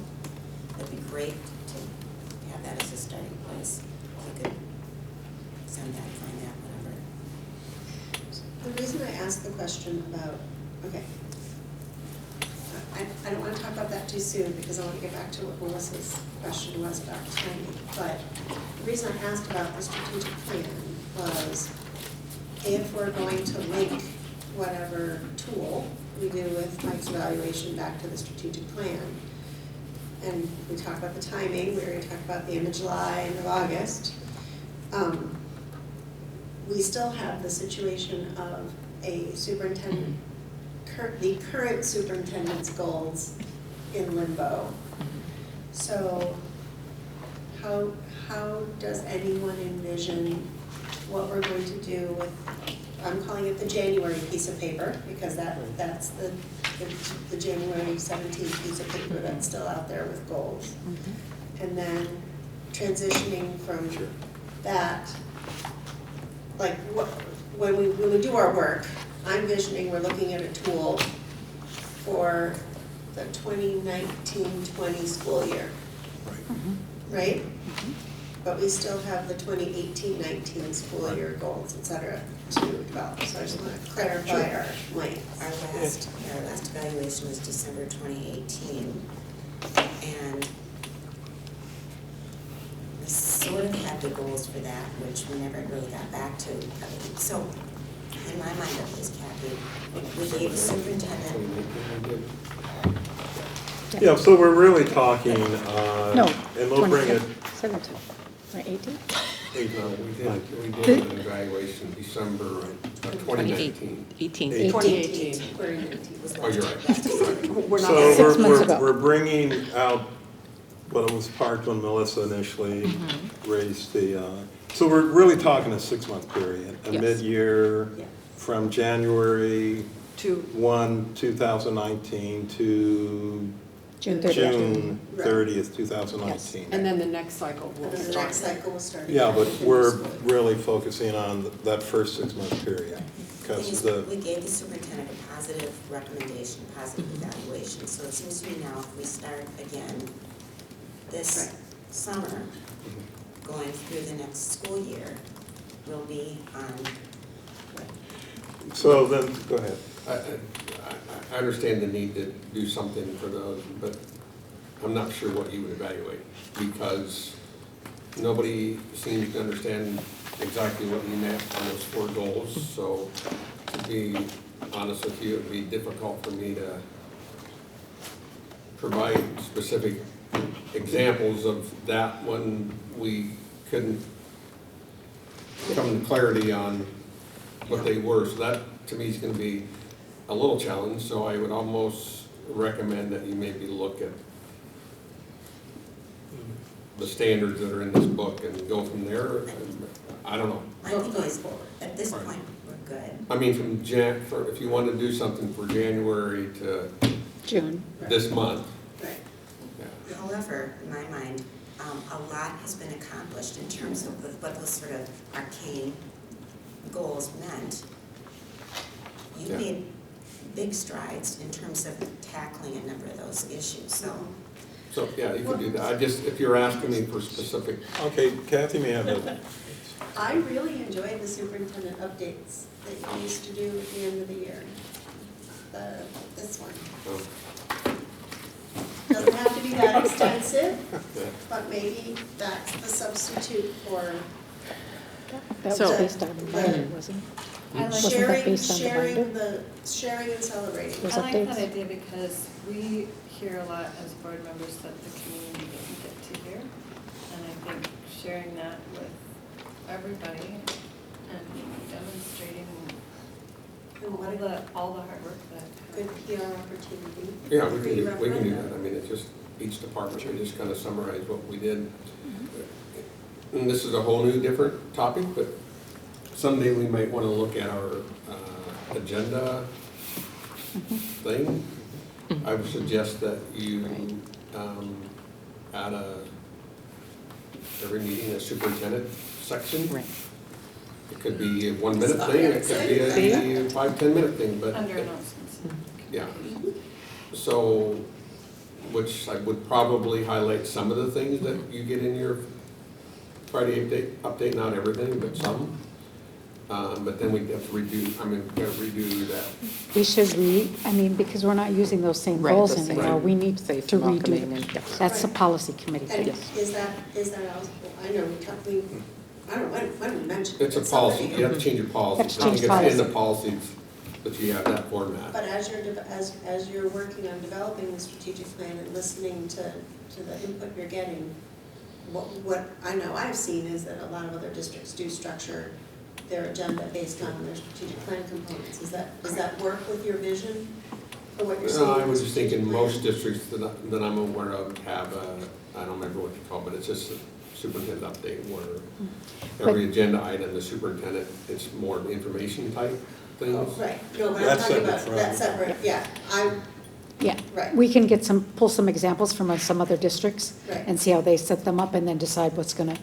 that'd be great to have that as a starting place. You could send that, find that, whatever. The reason I asked the question about, okay, I don't want to talk about that too soon because I want to get back to what Melissa's question was about timing. But the reason I asked about the strategic plan was if we're going to link whatever tool we do with Mike's evaluation back to the strategic plan, and we talk about the timing, we're going to talk about the end of July, end of August, we still have the situation of a superintendent, the current superintendent's goals in limbo. So how does anyone envision what we're going to do with, I'm calling it the January piece of paper, because that's the January 17th piece of paper that's still out there with goals. And then transitioning from that, like when we do our work, I'm envisioning we're looking at a tool for the 2019-20 school year, right? But we still have the 2018-19 school year goals, et cetera, to develop. So I just want to clarify our length. Our last evaluation was December 2018, and we sort of had the goals for that, which we never really got back to. So, in my mind, at least, Kathy, we gave the superintendent, Yeah, so we're really talking, No, and we'll bring it, 17, or 18? We did an evaluation December of 2019. 18. 2018. Oh, you're right. We're not. so 6 months ago. we're bringing out what was parked when Melissa initially raised the, so we're really talking a 6-month period, a Yes. mid-year Yeah. from January To, 1, 2019 to June 30th. June Right. 30th, 2019. and then the next cycle will And then the start. next cycle will start. Yeah, but again. we're really focusing on that first 6-month period. because We gave the superintendent a positive recommendation, positive evaluation, so it seems to me now if we start again this summer, going through the next school year, we'll be on. so then, go ahead. I understand the need to do something for those, but I'm not sure what you would evaluate, because nobody seems to understand exactly what you meant on those 4 goals, so to be honest with you, it'd be difficult for me to provide specific examples of that when we couldn't come to clarity on what they were. So that, to me, is gonna be a little challenge, so I would almost recommend that you maybe look at the standards that are in this book and go from there. I don't know. I think at this point, we're good. I mean, if you want to do something for January to June. this month. Right. Yeah. However, in my mind, a lot has been accomplished in terms of what those sort of arcane goals meant. You Yeah. made big strides in terms of tackling a number of those issues, so. So, yeah, you could do that. if you're asking me for specific, Okay, Kathy may have a, I really enjoyed the superintendent updates that you used to do at the end of the year. This one. Doesn't have to be that extensive, but maybe that's the substitute for That was So- based on the binder, wasn't it? I like, Wasn't that sharing, based on the binder? sharing and celebrating. Those I like that updates? idea because we hear a lot as board members that the community doesn't get to hear. And I think sharing that with everybody and demonstrating all the hard work that. Good PR opportunity. yeah, we can do that. I mean, it's just, each department should just kind of summarize what we did. And this is a whole new different topic, but someday we might want to look at our agenda thing. I would suggest that you add every meeting a superintendent section. Right. It could be a 1-minute thing, it could be a 5-10-minute thing, but. Under announcements. Yeah. So, which I would probably highlight some of the things that you get in your Friday update, not everything, but some. But then we'd have to gotta redo that. We should because we're not using those same Right, goals those same- anymore. We need Safe to and redo welcoming them. and- That's a policy committee And thing. is that eligible? I know I don't know, when we mentioned it. It's a but policy, somebody- you have to change your policies. Have to change I think it's in the policies, but you have that format. But as you're working on developing the strategic plan and listening to the input you're getting, what I know I've seen is that a lot of other districts do structure their agenda based on their strategic plan components. Does that work with your vision for what you're seeing? I in the was just thinking strategic plan? most districts that I'm aware of have I don't remember what you call it, but it's just a superintendent update where every agenda item, the superintendent, it's more information type things. Oh, right, no, but I'm That's talking separate about, from- that's separate, yeah, Yeah. right. We can pull some examples from some other districts Right. and see how they set them up and then decide what's going to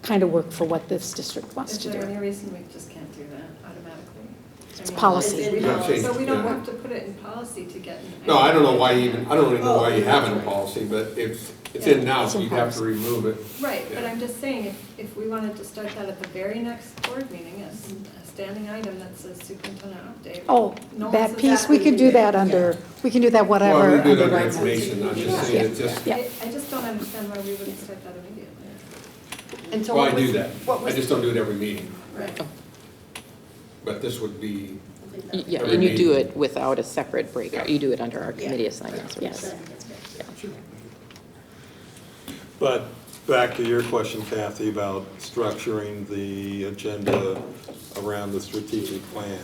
kind of work for what this district wants Is to there do. any reason we just can't do that automatically? It's policy. It's in Yeah, policy. So we don't Yeah. have to put it in policy to get. No, I don't know why I don't even know why you have it in policy, but it's in now, It's so in you'd have to policy. remove it. Right, but Yeah. I'm just saying, if we wanted to start that at the very next board meeting, as a standing item that says superintendent update. Oh, no one that says piece, that. we could do that under, we can do that whatever. Well, we do it under right now. information, I'm just saying, it's just, Yeah. I just don't understand why we wouldn't start that immediately. And so well, what I do was, that. what I was, just don't do it every meeting, Right. but this would be, I think that- Yeah, Every and you do meeting. it without a separate breakout. You do it under our Yeah. committee assignments. or Yes. I think that's good. but back to your question, Kathy, about structuring the agenda around the strategic plan.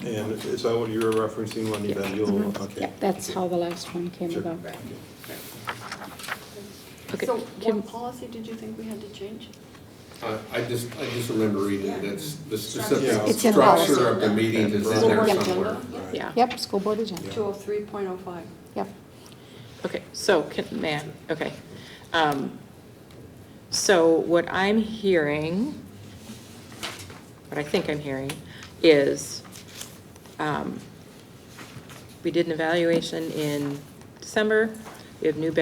And is that what you were referencing, Juanita? You'll, okay. Yeah, that's how the last one came Sure. about. Right. Okay, so Kim- what policy did you think we had to change? I just remember reading it, it's the specific Yeah. It's in structure policy. of the meetings is in School there board somewhere. agenda? Right. Yeah. Yep, school board agenda. 203.05. Yep. Okay, so, okay. So what I'm hearing, what I think I'm hearing, is, we did an evaluation in December, we have new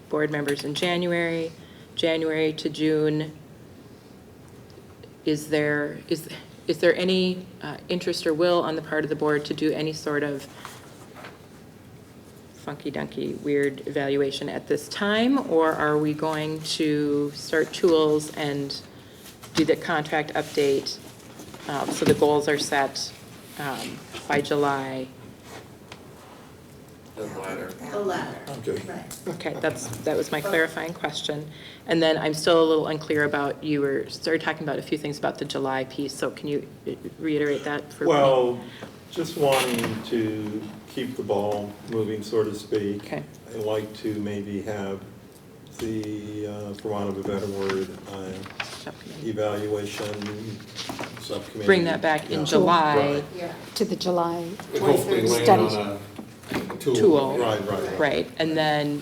board members in January to June. Is there any interest or will on the part of the board to do any sort of funky-dunky, weird evaluation at this time? Or are we going to start tools and do the contract update so the goals are set by July? The latter. The latter, Okay. right. Okay, that was my clarifying question. And then I'm still a little unclear about, you started talking about a few things about the July piece, so can you reiterate that for me? Well, just wanting to keep the ball moving, so to speak. Okay. I'd like to maybe have the, for want of a better word, Subcommittee. evaluation subcommittee. Bring that back in Yeah. July. Right. Yeah. To the July, And hopefully land Studies. on a tool. Tool. Right. Right, and then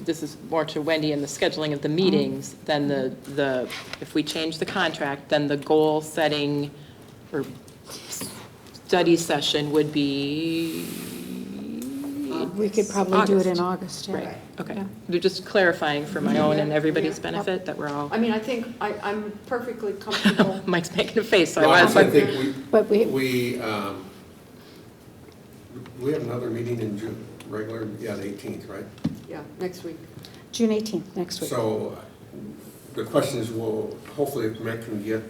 this is more to Wendy and the scheduling of the meetings, then the, if we change the contract, then the goal setting or study session would be. we could probably do it in August, yeah. Right, okay. Yeah. They're just clarifying for my own and everybody's Yeah. benefit that we're all, I mean, I think I'm perfectly comfortable. Mike's making a face, so No, I I was I like, think But we have another meeting in June, regular, yeah, the 18th, right? Yeah, next week. June 18th, next week. So the question is, well, hopefully if Mick can get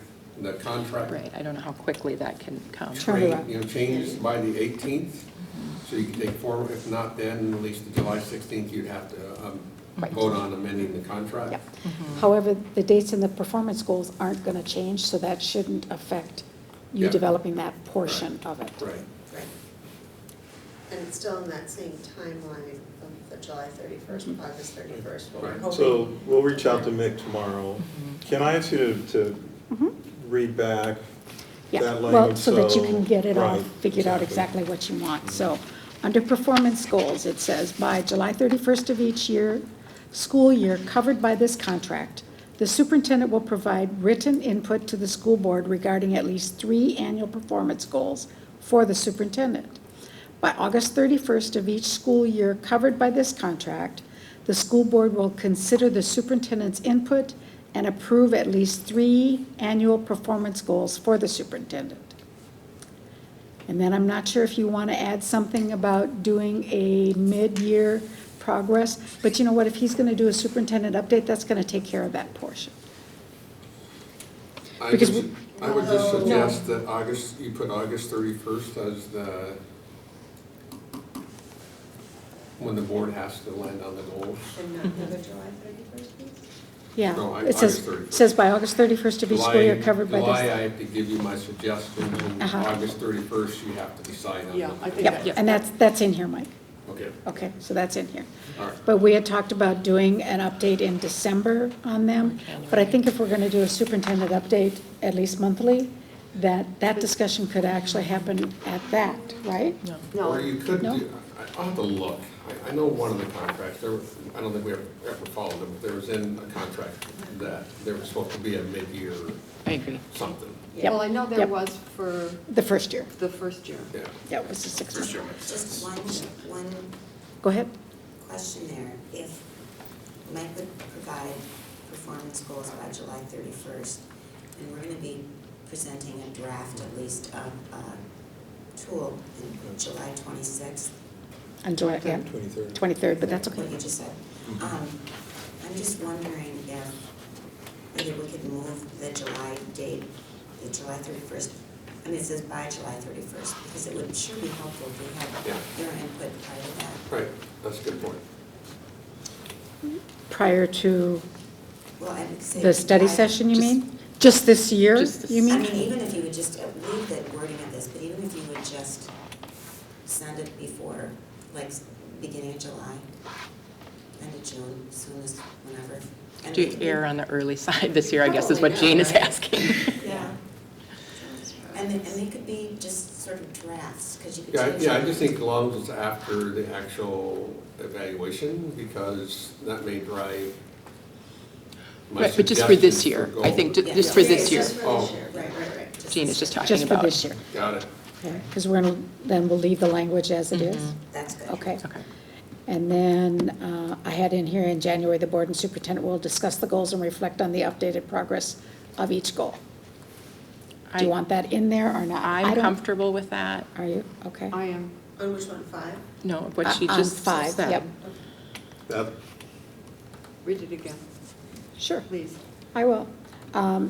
the contract right, I don't know how quickly that can come. Turn it around. changed by the 18th, so you can take forward. If not, then at least the July 16th, you'd have to Right. vote on amending the contract. Yep. However, the dates in the performance goals aren't going to change, so that shouldn't affect you Yeah. developing that portion of it. Right. Right. And it's still in that same timeline of the July 31st, August 31st, what we're Right. hoping. So we'll reach out to Mick tomorrow. Can I ask you to Mhm. read back Yeah, that well, language? so that you can get it all Right, figured out exactly what you want. So, under performance goals, it says, by July 31st of each year, school year covered by this contract, the superintendent will provide written input to the school board regarding at least 3 annual performance goals for the superintendent. By August 31st of each school year covered by this contract, the school board will consider the superintendent's input and approve at least 3 annual performance goals for the superintendent. And then I'm not sure if you want to add something about doing a mid-year progress, but you know what, if he's going to do a superintendent update, that's going to take care of that portion. Because I would just No. suggest that August, you put August 31st as when the board has to land on the goals. And not another July 31st, please? Yeah, No, it says, August 31st. says by August 31st of each school year July- covered by July, this. I have to give you my suggestion, and Uh-huh. August 31st, you have to decide on. Yeah, I think Yep, that. and that's in here, Mike. Okay, Okay, so that's in here. all right. But we had talked about doing an update in December on them. But I think if we're going to do a superintendent update, at least monthly, that discussion could actually happen at that, right? No, Or you could No? do, I'll have to look. I know one of the contracts, I don't think we ever followed it, but there was in a contract that there was supposed to be a mid-year I agree. something. Yep, well, I know there yep. was for The first year. the first year. Yeah. Yeah, it was the 6 For month. sure. Just one Go ahead. question there. If Mike would provide performance goals by July 31st, and we're gonna be presenting a draft, at least, of a tool in July 26th, On July, yeah, 23rd. 23rd, but that's okay. what you just said. I'm just wondering if maybe we could move the July date, the July 31st. I mean, it says by July 31st, because it would sure be helpful if we Yeah. had your input prior to that. Right, that's a good point. Prior to Well, I would say. the study July- session, you Just- mean? Just this year, Just this- you I mean? mean, even if you would just leave the wording of this, but even if you would just send it before, like, beginning of July, end of June, soon as, whenever. And Do we you could- err on the early side this year, I guess is what Probably Jane not, is right? asking. Yeah. And they could be just sort of drafts, because you could Yeah, change. yeah, I them. just think as long as it's after the actual evaluation, because that may drive my Right, but just for this suggestions year, for I think goals. Yeah, just for yeah, this it's year. Just for Oh. this year, right, just Jean is just talking Just for about. this year, Got it. because then we'll leave the language as it is. That's good. Okay. Okay. And then I had in here, in January, the board and superintendent will discuss the goals and reflect on the updated progress of each goal. Do you want that in there or not? I I'm don't- comfortable with that. Are you? Okay. I am. On which one, 5? No, what she On just 5, said. yep. That, Read it again, Sure. please. I will.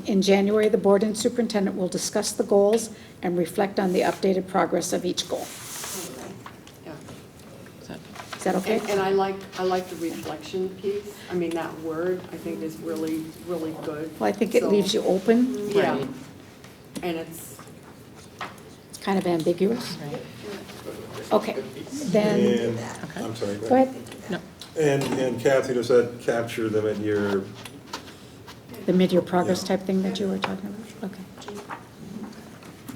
In January, the board and superintendent will discuss the goals and reflect on the updated progress of each goal. Yeah. Is that- Is that okay? And I like the reflection piece. I mean, that word, I think is really, really good. Well, I think it So- leaves you open, Yeah. Right. And it's, it's kind of ambiguous. Right. Okay, then, and, Okay. I'm sorry, go ahead. No, And Kathy, does that capture the mid-year? The mid-year progress Yeah. type thing that you were talking about? Okay.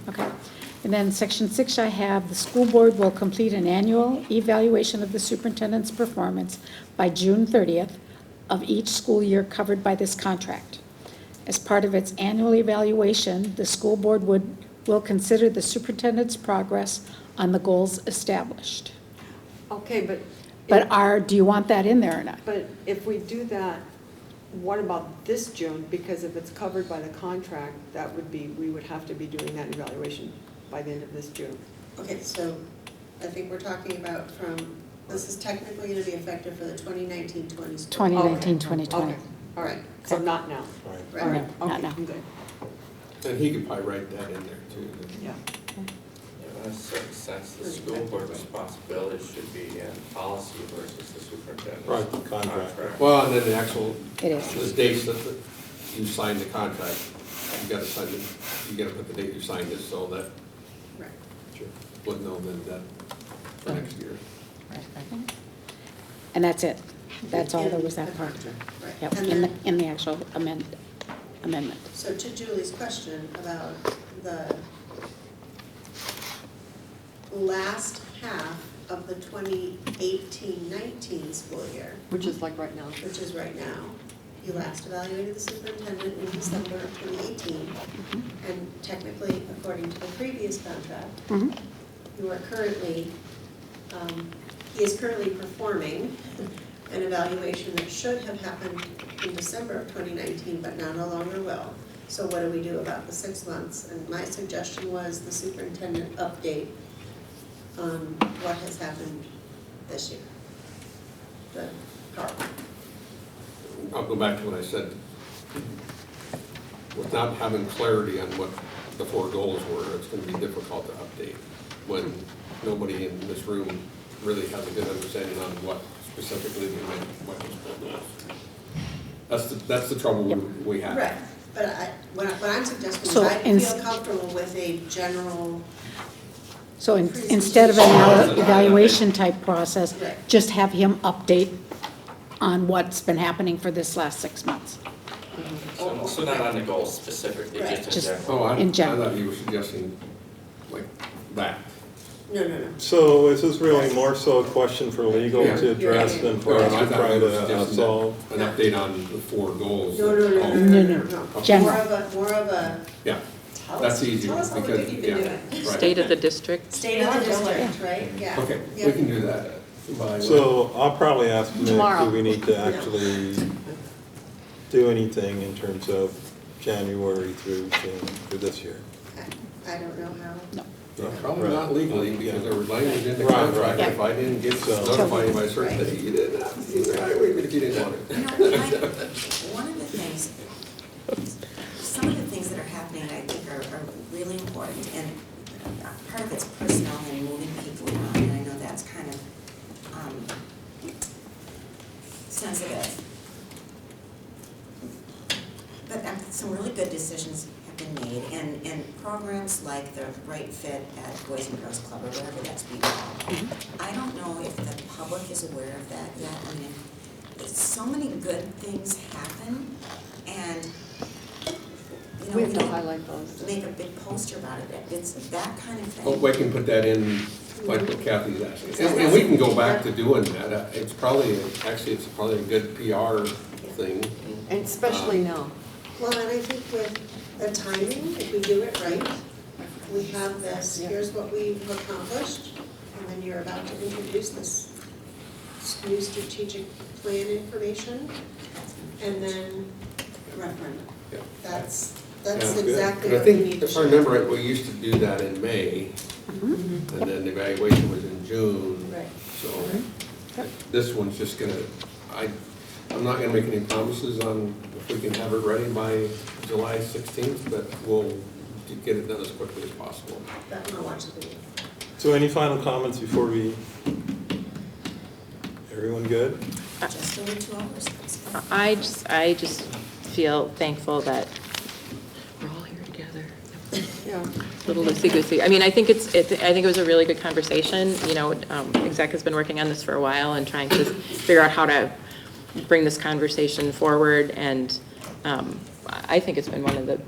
Okay. And then section 6, I have, the school board will complete an annual evaluation of the superintendent's performance by June 30th of each school year covered by this contract. As part of its annual evaluation, the school board will consider the superintendent's progress on the goals established. okay, but. But do you want that in there or not? But if we do that, what about this June? Because if it's covered by the contract, that would be, we would have to be doing that evaluation by the end of this June. Okay, so I think we're talking about this is technically going to be effective for the 2019-20 school. 2019-2020. Okay, all right, so not now. Right. All right, No, not okay, now. I'm good, And he could probably write that in there too. yeah. In a certain sense, the school board responsibility should be in policy versus the superintendent's Right, contract. Well, and then the actual, It is. the dates that you signed the contract, you gotta sign it, you gotta put the date you signed it so that Right. would know then that for next year. right, right. And that's it. That's all there was that In the part. contract, right. Yep, And in then, the actual amendment. so to Julie's question about the last half of the 2018-19 school year, Which is like right now. which is right now, you last evaluated the superintendent in December of 2018. And technically, according to the previous contract, Mhm. you are currently, he is currently performing an evaluation that should have happened in December of 2019, but now no longer will. So what do we do about the 6 months? And my suggestion was the superintendent update on what has happened this year. The part. I'll go back to what I said. Without having clarity on what the 4 goals were, it's gonna be difficult to update when nobody in this room really has a good understanding on what specifically we meant, what those goals are. That's the trouble we have. Right, but what I'm suggesting is So I ins- feel comfortable with a general, So instead of an evaluation type process, Right. just have him update on what's been happening for this last 6 months. So not on the goals specifically, Right. just in Just- general. Oh, I In general. thought you were suggesting like that. no. So is this really more so a question for legal Yeah. to address than for us I to thought try you were to suggesting solve? An update on the 4 goals. No. Oh, No. More General. of a, Yeah, tell that's us, easier tell us all the because, good you've been yeah. doing. right. State of the district. State of the district, right? Yeah. Okay, Yeah. we can do that. by- So I'll probably ask Nick, Tomorrow. do we need to actually do anything in terms of January through June for this year? I don't know how. No. Probably not legally, because there was language in the Right, contract, right. if I didn't get So- notified by certain that you didn't have to evaluate me if you didn't want it. You know, one of the things, some of the things that are happening, I think are really important, and part of it's personnel and moving people around, and I know that's kind of sensitive. But some really good decisions have been made, and programs like the Right Fit at Boys and Girls Club, or whatever that's being called. I don't know if the public is aware of that yet. I mean, so many good things happen, and, you know, We we have to don't highlight those. make a big poster about it. It's that kind of thing. Oh, we can put that in, like what Kathy's asking. And we can go back to doing that. It's probably, actually, it's probably a good PR thing. And especially now. Well, and I think with the timing, if we do it right. We have this, here's what we've accomplished, and then you're about to introduce this new strategic plan information, and then referendum. Yeah. That's Yeah, good. exactly And what we I need think, to if show. I remember right, we used to do that in May, and then the evaluation was in June. Right. So this one's just gonna, I'm not gonna make any promises on if we can have it ready by July 16th, but we'll get it done as quickly as possible. That one I'll watch the video. So any final comments before we, everyone good? Just over 2 hours, that's good. I just feel thankful that we're all here together. Yeah. A little loosey-goosey. I mean, I think I think it was a really good conversation. You know, exec has been working on this for a while and trying to figure out how to bring this conversation forward. And I think it's been one of the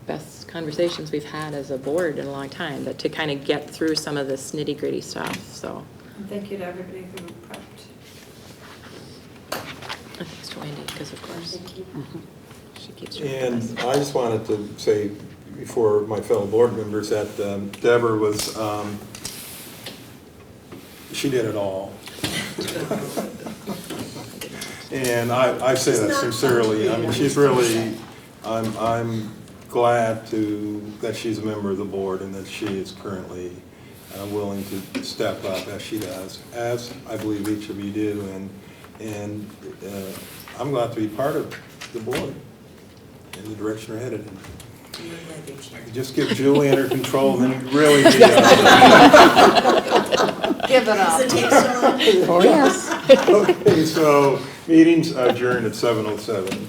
best conversations we've had as a board in a long time, but to kind of get through some of this nitty-gritty stuff, so. And thank you to everybody who prepped. And thanks to Wendy, because of course, Thank you. she keeps track of And this. I just wanted to say before my fellow board members that Deborah was, she did it all. And I say that sincerely. I mean, she's really, I'm glad that she's a member of the board and that she is currently willing to step up as she does, as I believe each of you do. And I'm glad to be part of the board and the direction we're headed in. You're glad you're chair. Just give Julie under control, and then really be Give it up. Does it take so long? Oh, yes. Okay, so meeting's adjourned at 7:07.